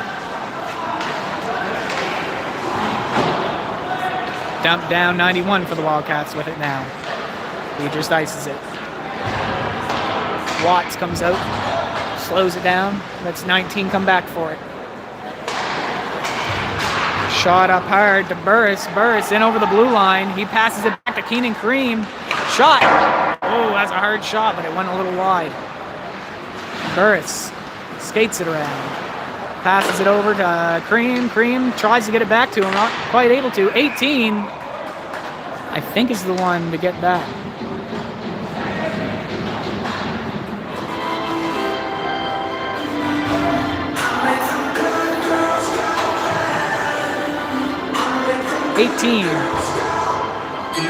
Dump down 91 for the Wildcats with it now. He just ices it. Watts comes out, slows it down. Lets 19 come back for it. Shot up hard to Burris. Burris in over the blue line. He passes it back to Keenan Cream. Shot. Oh, that's a hard shot, but it went a little wide. Burris skates it around. Passes it over to Cream. Cream tries to get it back to him. Not quite able to. 18, I think, is the one to get back.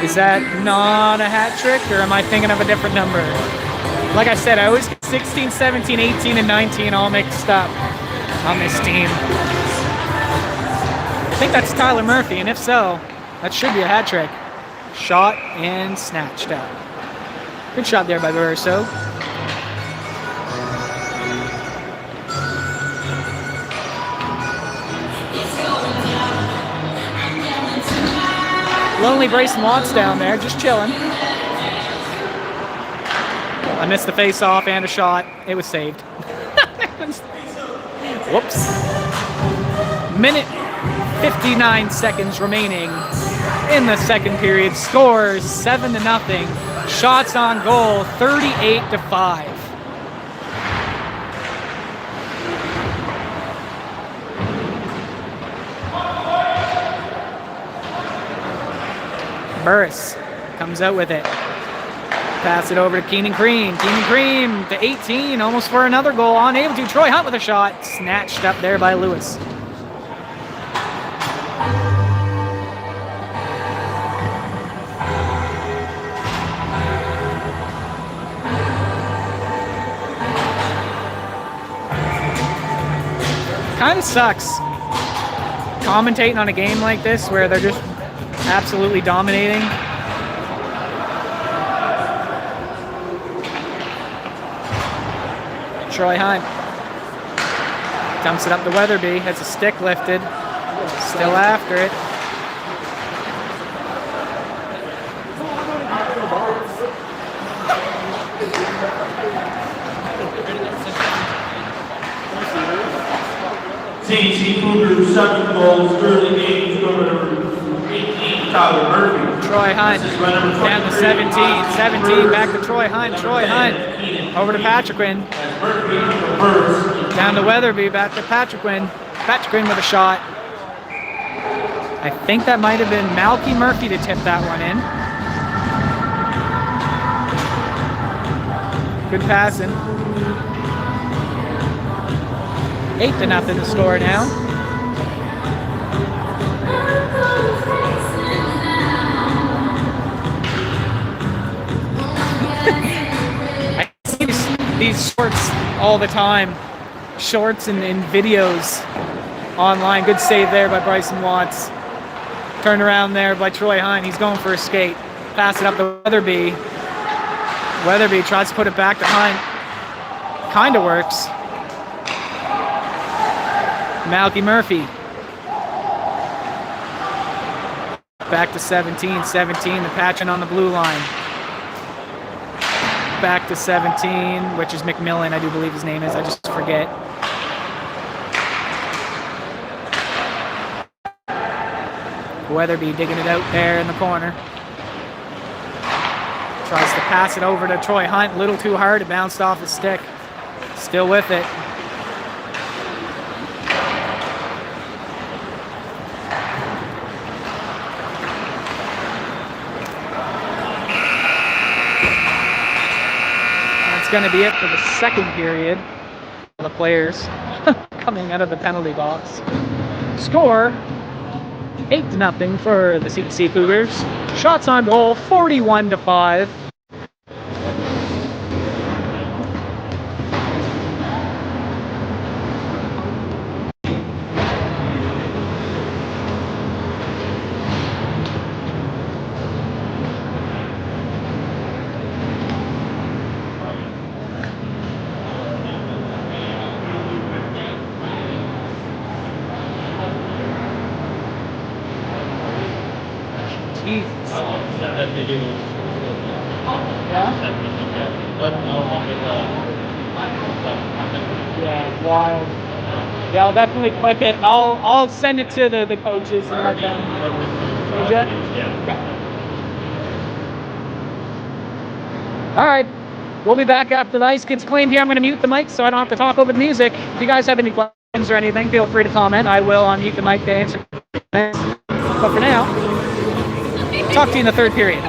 Is that not a hat trick, or am I thinking of a different number? Like I said, I always get 16, 17, 18, and 19 all mixed up on this team. I think that's Tyler Murphy, and if so, that should be a hat trick. Shot and snatched out. Good shot there by Verso. Lonely Bryson Watts down there, just chilling. I missed the face-off and a shot. It was saved. Whoops. Minute 59 seconds remaining in the second period. Scores 7-0. Shots on goal 38-5. Burris comes out with it. Pass it over to Keenan Cream. Keenan Cream to 18, almost for another goal. Unable to. Troy Hunt with a shot. Snatched up there by Lewis. Kind of sucks commentating on a game like this where they're just absolutely dominating. Troy Hunt dumps it up to Weatherby, has a stick lifted, still after it. CEC Cougars 7 goals, early game, number 18, Tyler Murphy. Troy Hunt down to 17. 17 back to Troy Hunt. Troy Hunt over to Patriquin. Down to Weatherby, back to Patriquin. Patriquin with a shot. I think that might have been Malky Murphy to tip that one in. Good passing. 8-0 the score now. I see these shorts all the time. Shorts and videos online. Good save there by Bryson Watts. Turn around there by Troy Hunt. He's going for a skate. Pass it up to Weatherby. Weatherby tries to put it back to Hunt. Kind of works. Malky Murphy. Back to 17. 17, the patching on the blue line. Back to 17, which is McMillan, I do believe his name is. I just forget. Weatherby digging it out there in the corner. Tries to pass it over to Troy Hunt. A little too hard. It bounced off his stick. Still with it. That's going to be it for the second period. The players coming out of the penalty box. Score 8-0 for the CEC Cougars. Shots on goal 41-5. Yeah, wild. Yeah, I'll definitely clip it. I'll send it to the coaches and let them. Yeah. All right. We'll be back after the ice gets cleaned here. I'm going to mute the mic so I don't have to talk over the music. If you guys have any questions or anything, feel free to comment. I will unmute the mic to answer. But for now, talk to you in the third period.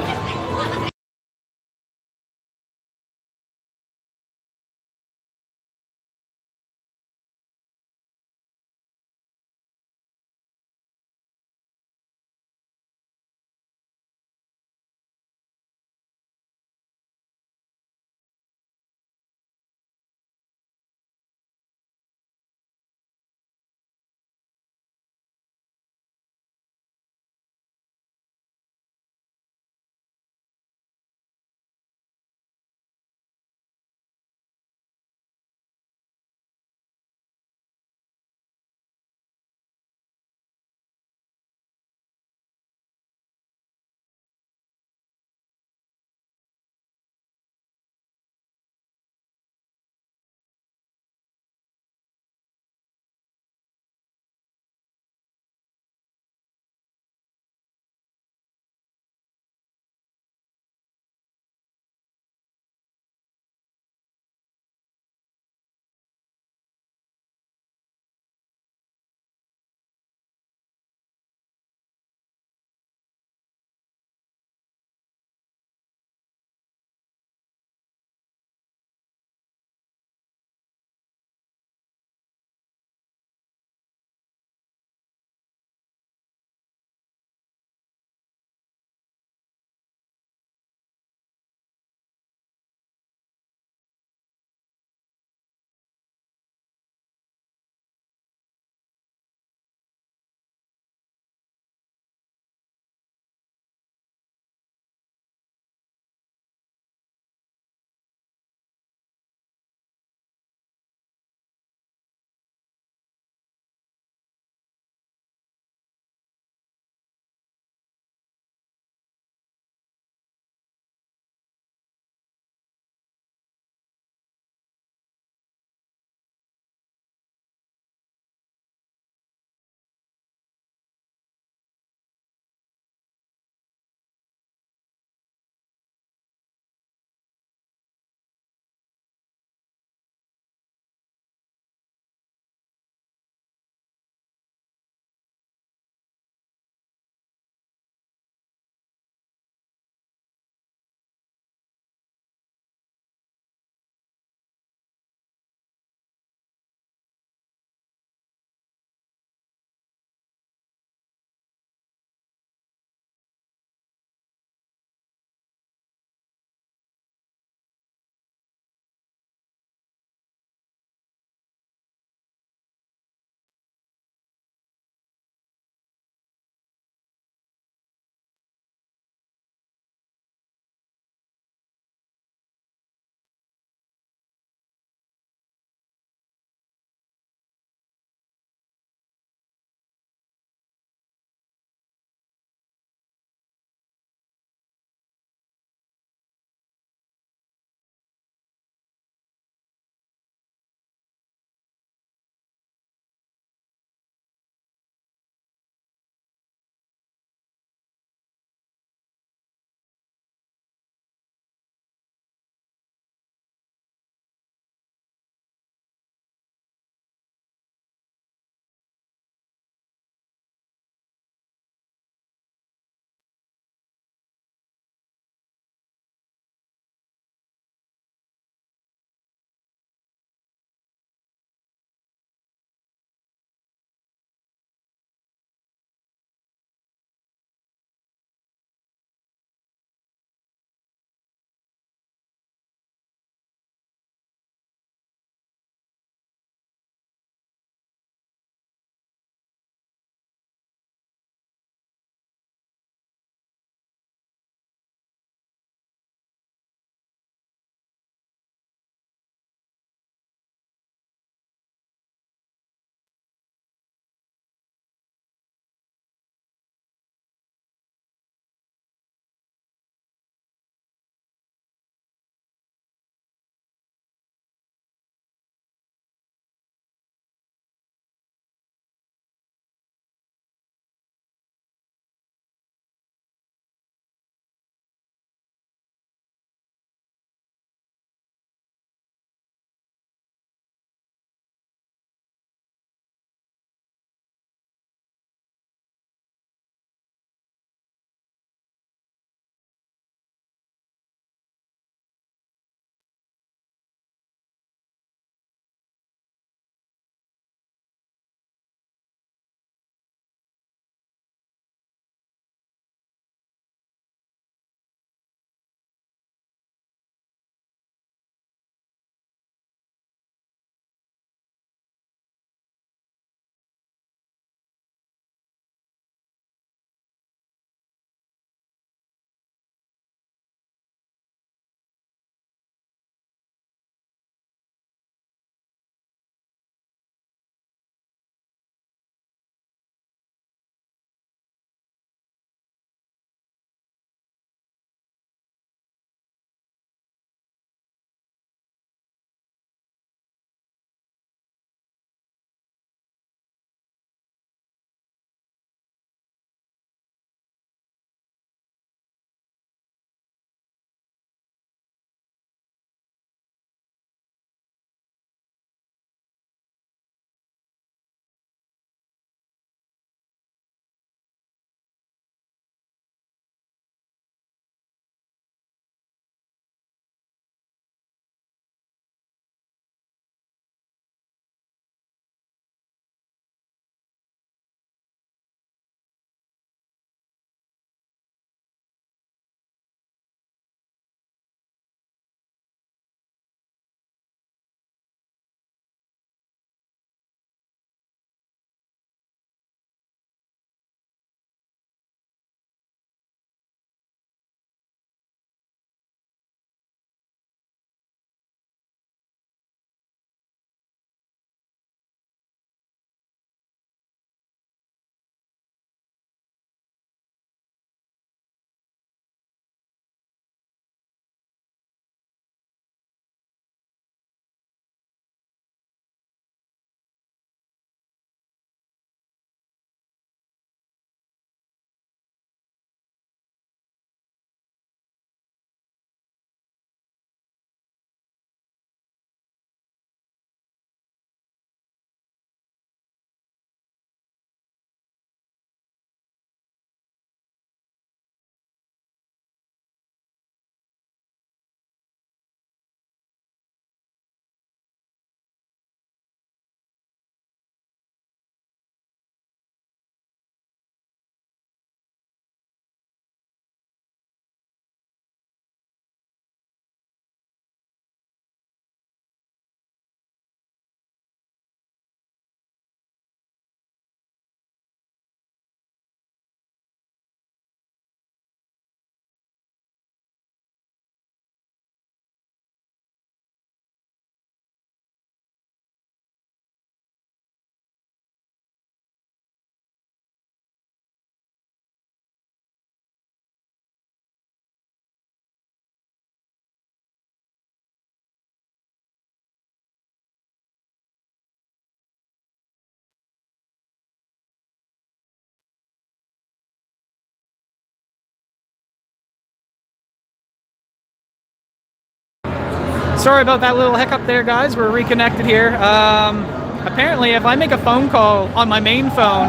Sorry about that little hiccup there, guys. We're reconnected here. Apparently, if I make a phone call on my main phone,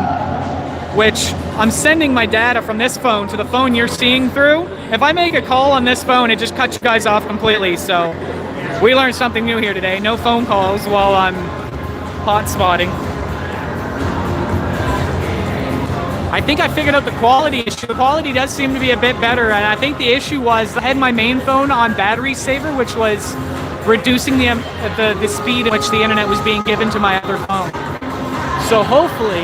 which I'm sending my data from this phone to the phone you're seeing through, if I make a call on this phone, it just cuts you guys off completely. So we learned something new here today. No phone calls while I'm hotspotting. I think I figured out the quality issue. The quality does seem to be a bit better, and I think the issue was I had my main phone on battery saver, which was reducing the speed at which the internet was being given to my other phone. So hopefully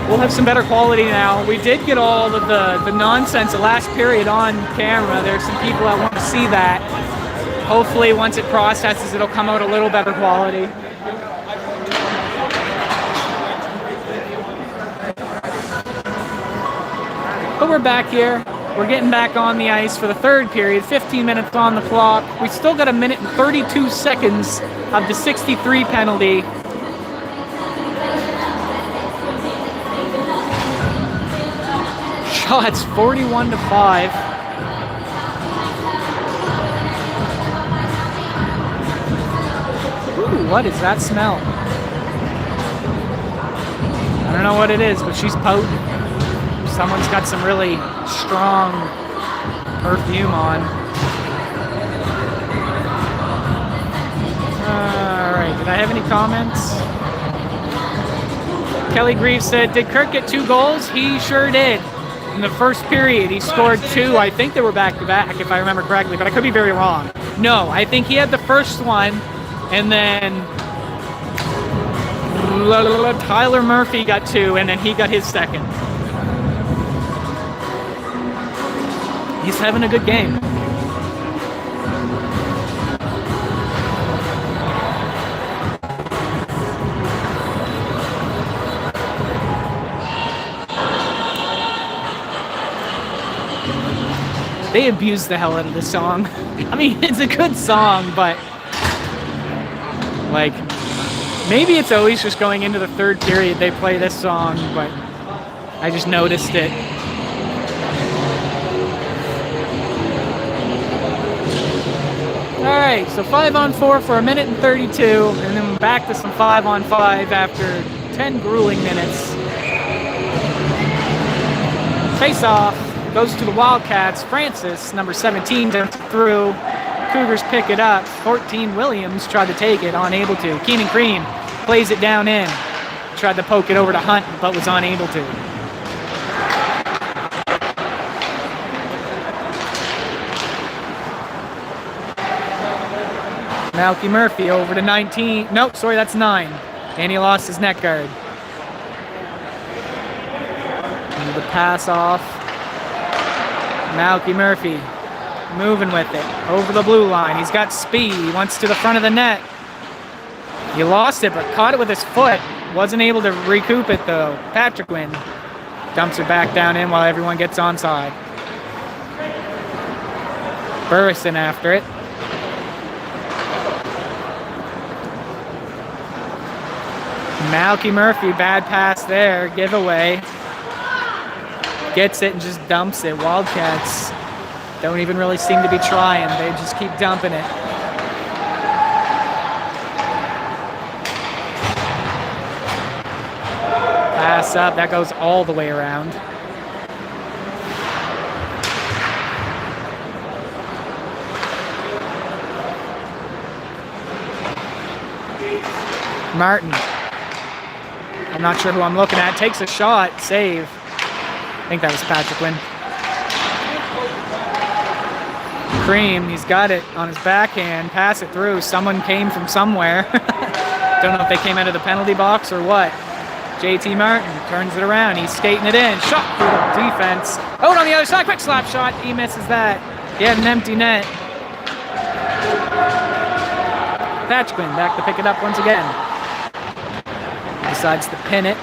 we'll have some better quality now. We did get all of the nonsense the last period on camera. There's some people that want to see that. Hopefully once it processes, it'll come out a little better quality. But we're back here. We're getting back on the ice for the third period. 15 minutes on the clock. We still got 1 minute and 32 seconds of the 63 penalty. Shots 41-5. Ooh, what is that smell? I don't know what it is, but she's potent. Someone's got some really strong perfume on. Alright, did I have any comments? Kelly Greaves said, did Kirk get 2 goals? He sure did. In the first period, he scored 2. I think they were back-to-back, if I remember correctly, but I could be very wrong. No, I think he had the first one, and then Tyler Murphy got 2, and then he got his second. He's having a good game. They abused the hell out of this song. I mean, it's a good song, but like, maybe it's always just going into the third period they play this song, but I just noticed it. Alright, so 5-on-4 for 1 minute and 32, and then back to some 5-on-5 after 10 grueling minutes. Face-off goes to the Wildcats. Francis, number 17, down through. Cougars pick it up. 14, Williams tried to take it, unable to. Keenan Cream plays it down in. Tried to poke it over to Hunt, but was unable to. Malky Murphy over to 19. Nope, sorry, that's 9. And he lost his net guard. And the pass off. Malky Murphy moving with it over the blue line. He's got speed. He wants to the front of the net. He lost it, but caught it with his foot. Wasn't able to recoup it, though. Patrick Wynn dumps it back down in while everyone gets onside. Burrison after it. Malky Murphy, bad pass there, giveaway. Gets it and just dumps it. Wildcats don't even really seem to be trying. They just keep dumping it. Pass up, that goes all the way around. Martin. I'm not sure who I'm looking at. Takes a shot. Save. I think that was Patrick Wynn. Cream. He's got it on his backhand. Pass it through. Someone came from somewhere. Don't know if they came out of the penalty box or what. JT Martin turns it around. He's skating it in. Shot through the defense. Out on the other side. Quick slap shot. He misses that. He had an empty net. Patrick Wynn back to pick it up once again. Decides to pin it.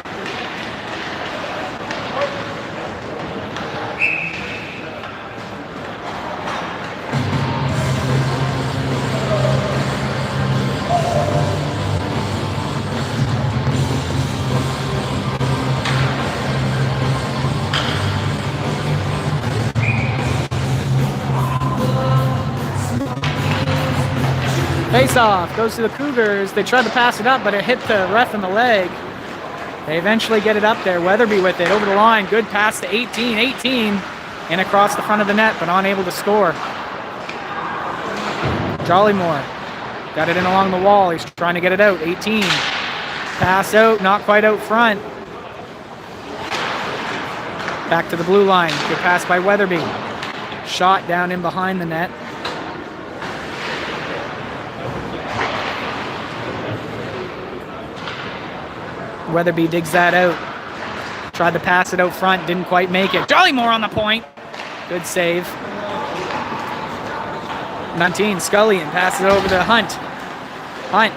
Face-off goes to the Cougars. They tried to pass it up, but it hit the ref in the leg. They eventually get it up there. Weatherby with it over the line. Good pass to 18. 18 and across the front of the net, but unable to score. Jollymore got it in along the wall. He's trying to get it out. 18. Pass out, not quite out front. Back to the blue line. Good pass by Weatherby. Shot down in behind the net. Weatherby digs that out. Tried to pass it out front, didn't quite make it. Jollymore on the point. Good save. 19, Scullion passes it over to Hunt. Hunt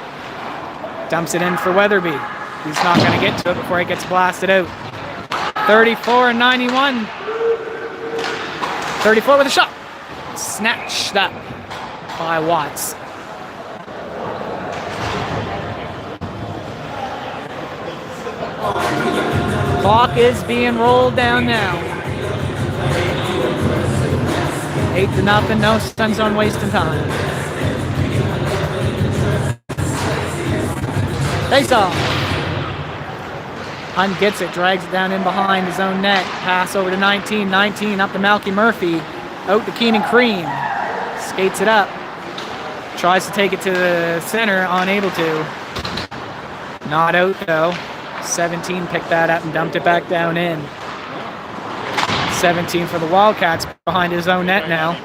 dumps it in for Weatherby. He's not going to get to it before it gets blasted out. 34 and 91. 34 with a shot. Snatched up by Watts. Clock is being rolled down now. 8-0, no sense on wasting time. Face off. Hunt gets it, drags it down in behind his own net. Pass over to 19. 19 up to Malky Murphy. Out to Keenan Cream. Skates it up. Tries to take it to the center, unable to. Not out though. 17 picked that up and dumped it back down in. 17 for the Wildcats behind his own net now.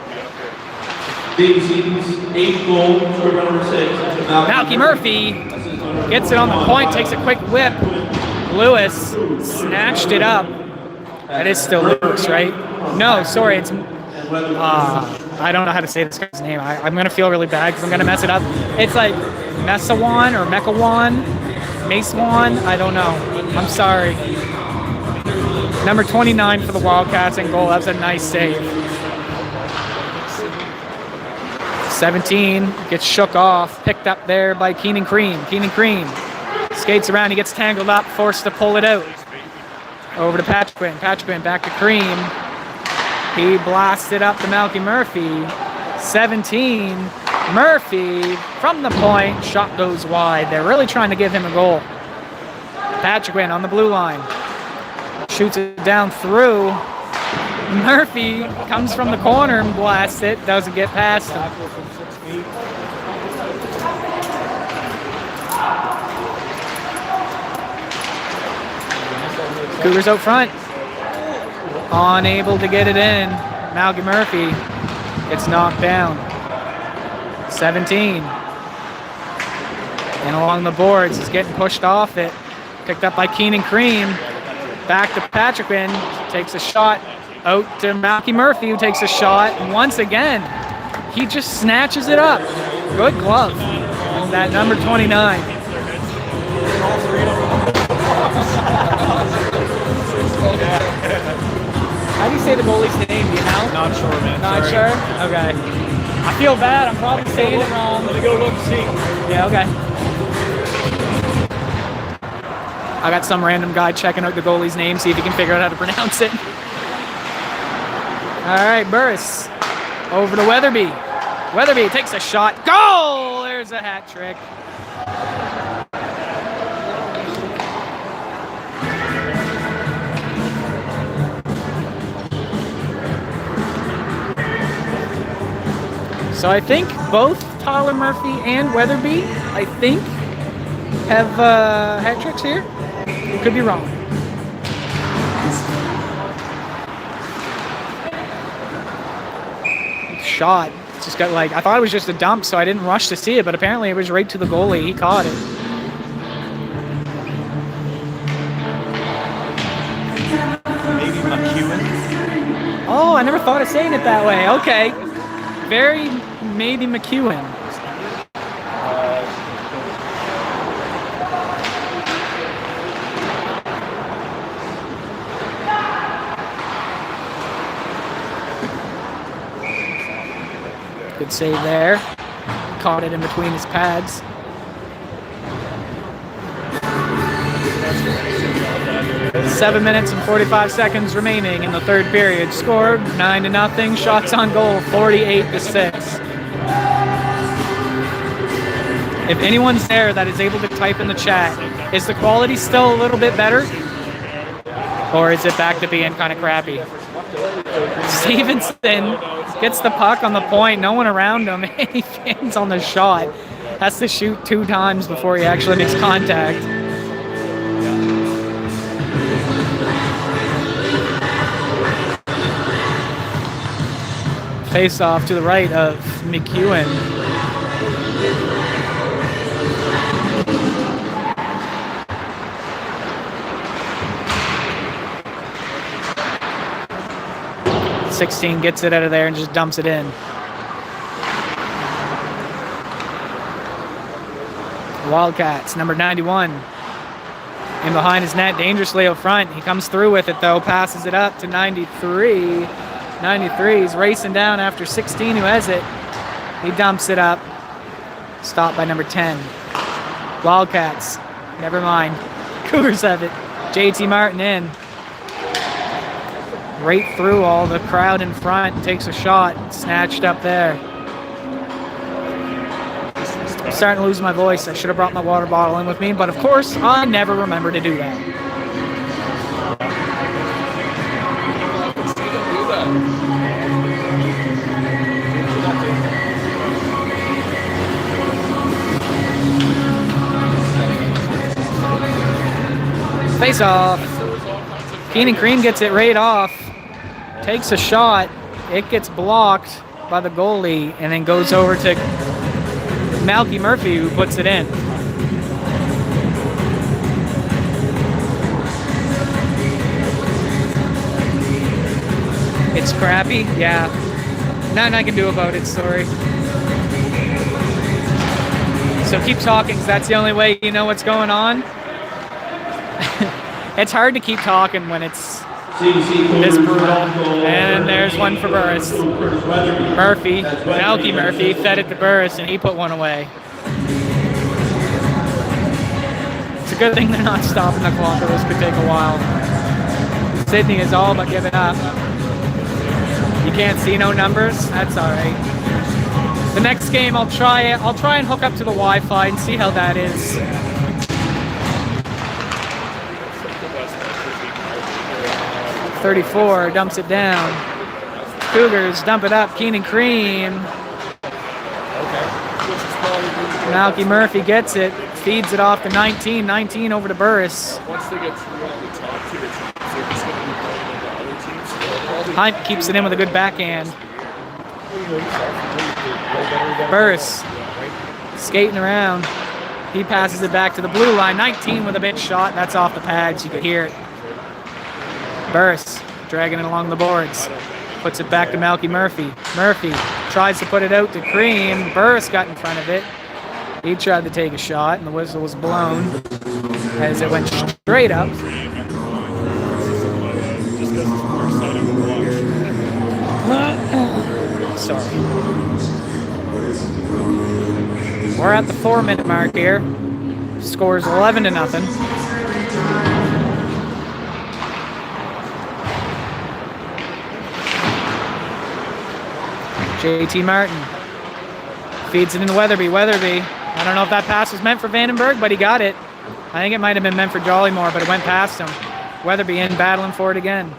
Davies, 8 goal, number 6. Malky Murphy gets it on the point, takes a quick whip. Lewis snatched it up. That is still Lewis, right? No, sorry, it's... I don't know how to say this guy's name. I'm going to feel really bad because I'm going to mess it up. It's like Messawan or Mekawan, Macewan, I don't know. I'm sorry. Number 29 for the Wildcats in goal. That's a nice save. 17 gets shook off, picked up there by Keenan Cream. Keenan Cream skates around, he gets tangled up, forced to pull it out. Over to Patrick. Patrick back to Cream. He blasted up to Malky Murphy. 17. Murphy from the point. Shot goes wide. They're really trying to give him a goal. Patrick on the blue line. Shoots it down through. Murphy comes from the corner and blasts it. Doesn't get past him. Cougars out front. Unable to get it in. Malky Murphy gets knocked down. 17. And along the boards, he's getting pushed off it. Picked up by Keenan Cream. Back to Patrick. Takes a shot. Out to Malky Murphy, who takes a shot. And once again, he just snatches it up. Good glove. And that number 29. How do you say the goalie's name? Do you know? Not sure, man. Not Sorry. sure? Okay. I feel bad. I'm probably saying it wrong. Let me go look and see. Yeah, okay. I got some random guy checking out the goalie's name, see if he can figure out how to pronounce it. All right, Burris over to Weatherby. Weatherby takes a shot. Goal! There's a hat trick. So I think both Tyler Murphy and Weatherby, I think, have hat tricks here. Could be wrong. Shot. Just got like, I thought it was just a dump, so I didn't rush to see it, but apparently it was right to the goalie. He caught it. Maybe McEwen. Oh, I never thought of saying it that way. Okay. Very maybe McEwen. Good save there. Caught it in between his pads. Seven minutes and 45 seconds remaining in the third period. Score 9-0. Shots on goal 48-6. If anyone's there that is able to type in the chat, is the quality still a little bit better? Or is it back to being kind of crappy? Stevenson gets the puck on the point, no one around him, and he fans on the shot. Has to shoot 2 times before he actually makes contact. Face off to the right of McEwen. .16 gets it out of there and just dumps it in. Wildcats, number 91. In behind his net, dangerously out front. He comes through with it though, passes it up to 93. 93 is racing down after 16 who has it. He dumps it up. Stopped by number 10. Wildcats, never mind. Cougars have it. JT Martin in. Right through all the crowd in front, takes a shot, snatched up there. I'm starting to lose my voice. I should have brought my water bottle in with me, but of course, I never remember to do that. Face off. Keenan Crean gets it right off. Takes a shot, it gets blocked by the goalie, and then goes over to Malky Murphy, who puts it in. It's crappy, yeah. Nothing I can do about it, sorry. So keep talking, because that's the only way you know what's going on. It's hard to keep talking when it's this brutal. And there's one for Burris. Murphy, Malky Murphy, fed it to Burris, and he put one away. It's a good thing they're not stopping the clock, or this could take a while. Sydney is all but giving up. You can't see no numbers? That's all right. The next game, I'll try and hook up to the Wi-Fi and see how that is. .34 dumps it down. Cougars dump it up. Keenan Cream. Malky Murphy gets it. Feeds it off to 19. 19 over to Burris. Hype keeps it in with a good backhand. Burris skating around. He passes it back to the blue line. 19 with a big shot. That's off the pads. You could hear it. Burris dragging it along the boards. Puts it back to Malky Murphy. Murphy tries to put it out to Cream. Burris got in front of it. He tried to take a shot, and the whistle was blown as it went straight up. Sorry. We're at the 4-minute mark here. Scores 11-0. JT Martin feeds it into Weatherby. Weatherby, I don't know if that pass was meant for Vandenberg, but he got it. I think it might have been meant for Jollymore, but it went past him. Weatherby in, battling for it again.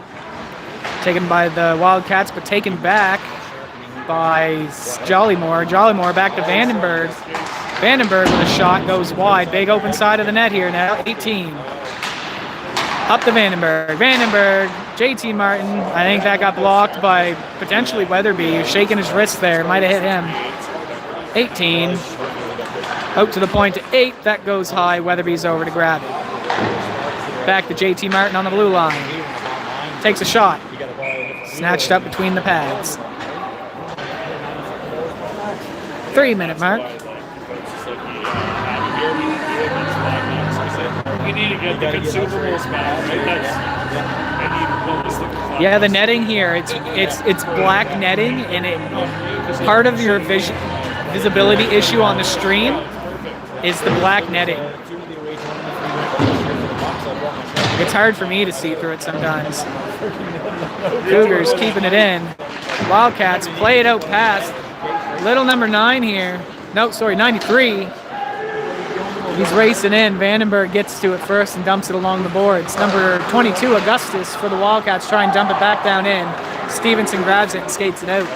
Taken by the Wildcats, but taken back by Jollymore. Jollymore back to Vandenberg. Vandenberg with a shot, goes wide. Big open side of the net here now, 18. Up to Vandenberg. Vandenberg, JT Martin. I think that got blocked by potentially Weatherby. He was shaking his wrist there. Might have hit him. 18. Out to the point to 8. That goes high. Weatherby's over to grab it. Back to JT Martin on the blue line. Takes a shot. Snatched up between the pads. 3-minute mark. You need to get the consumables back, right? Yeah, the netting here, it's black netting, and it part of your visibility issue on the stream is the black netting. It's hard for me to see through it sometimes. Cougars keeping it in. Wildcats play it out past little number 9 here. No, sorry, 93. He's racing in. Vandenberg gets to it first and dumps it along the boards. Number 22, Augustus, for the Wildcats, try and dump it back down in. Stevenson grabs it and skates it out.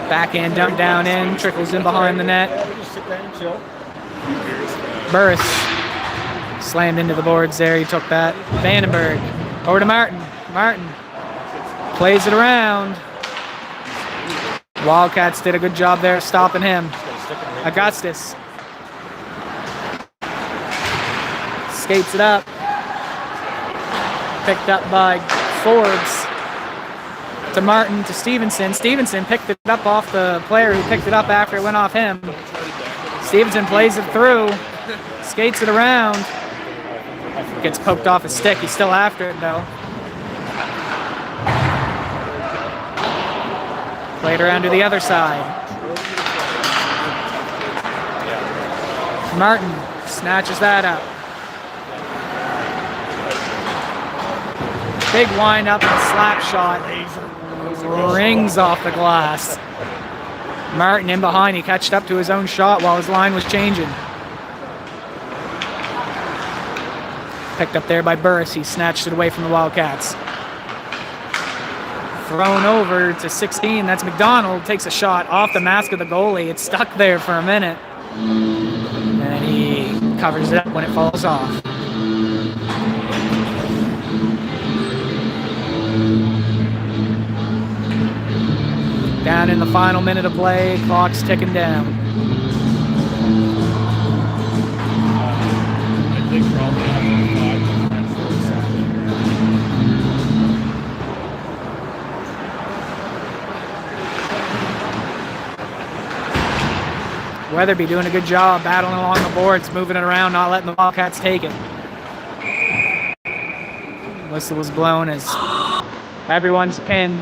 Backhand dump down in, trickles in behind the net. Burris slammed into the boards there. He took that. Vandenberg over to Martin. Martin plays it around. Wildcats did a good job there stopping him. Augustus skates it up. Picked up by Forbes. To Martin, to Stevenson. Stevenson picked it up off the player who picked it up after it went off him. Stevenson plays it through. Skates it around. Gets poked off his stick. He's still after it though. Played around to the other side. Martin snatches that up. Big wind up and slap shot. Rings off the glass. Martin in behind. He catched up to his own shot while his line was changing. Picked up there by Burris. He snatched it away from the Wildcats. Thrown over to 16. That's McDonald. Takes a shot off the mask of the goalie. It's stuck there for a minute. And he covers it up when it falls off. Down in the final minute of play. Clock's ticking down. I think probably Weatherby doing a good job battling along the boards, moving it around, not letting the Wildcats take it. Whistle was blown as everyone's pinned.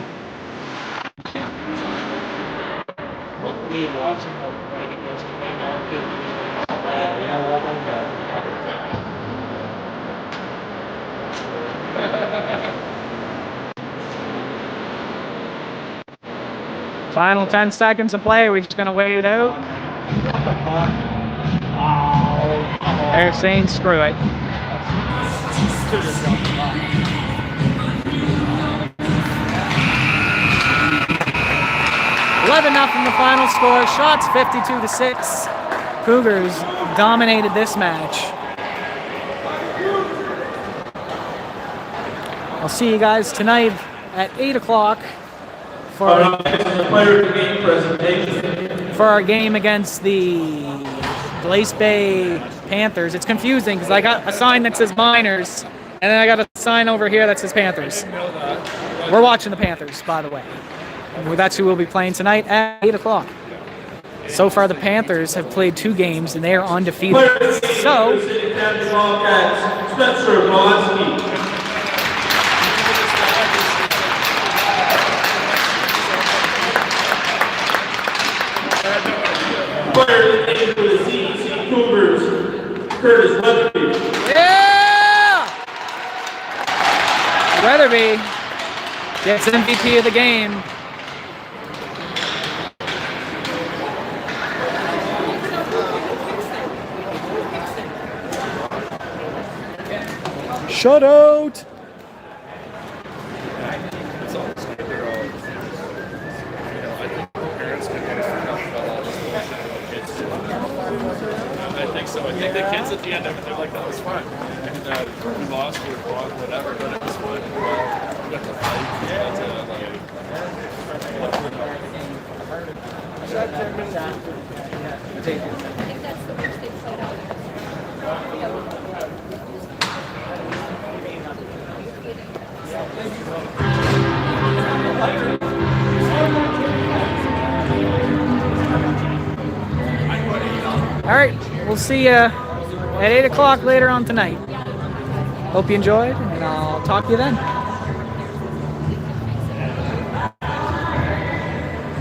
Final 10 seconds of play. We're just going to wait it out. They're saying screw it. $11-0 the final score. Shots 52-6. Cougars dominated this match. I'll see you guys tonight at 8 o'clock for our game against the Glace Bay Panthers. It's confusing because I got a sign that says Miners, and then I got a sign over here that says Panthers. We're watching the Panthers, by the way. That's who we'll be playing tonight at 8 o'clock. So far, the Panthers have played 2 games, and they are undefeated. So, player for the CEC Cougars, Curtis Weatherby. Yeah! Weatherby gets MVP of the game. Shutout! So I think the kids at the end of it, they're like, that was fun. And we lost, we won, whatever, but it was fun. We got to fight. I think that's the worst they played out. All right, we'll see you at 8 o'clock later on tonight. Hope you enjoyed, and I'll talk to you then.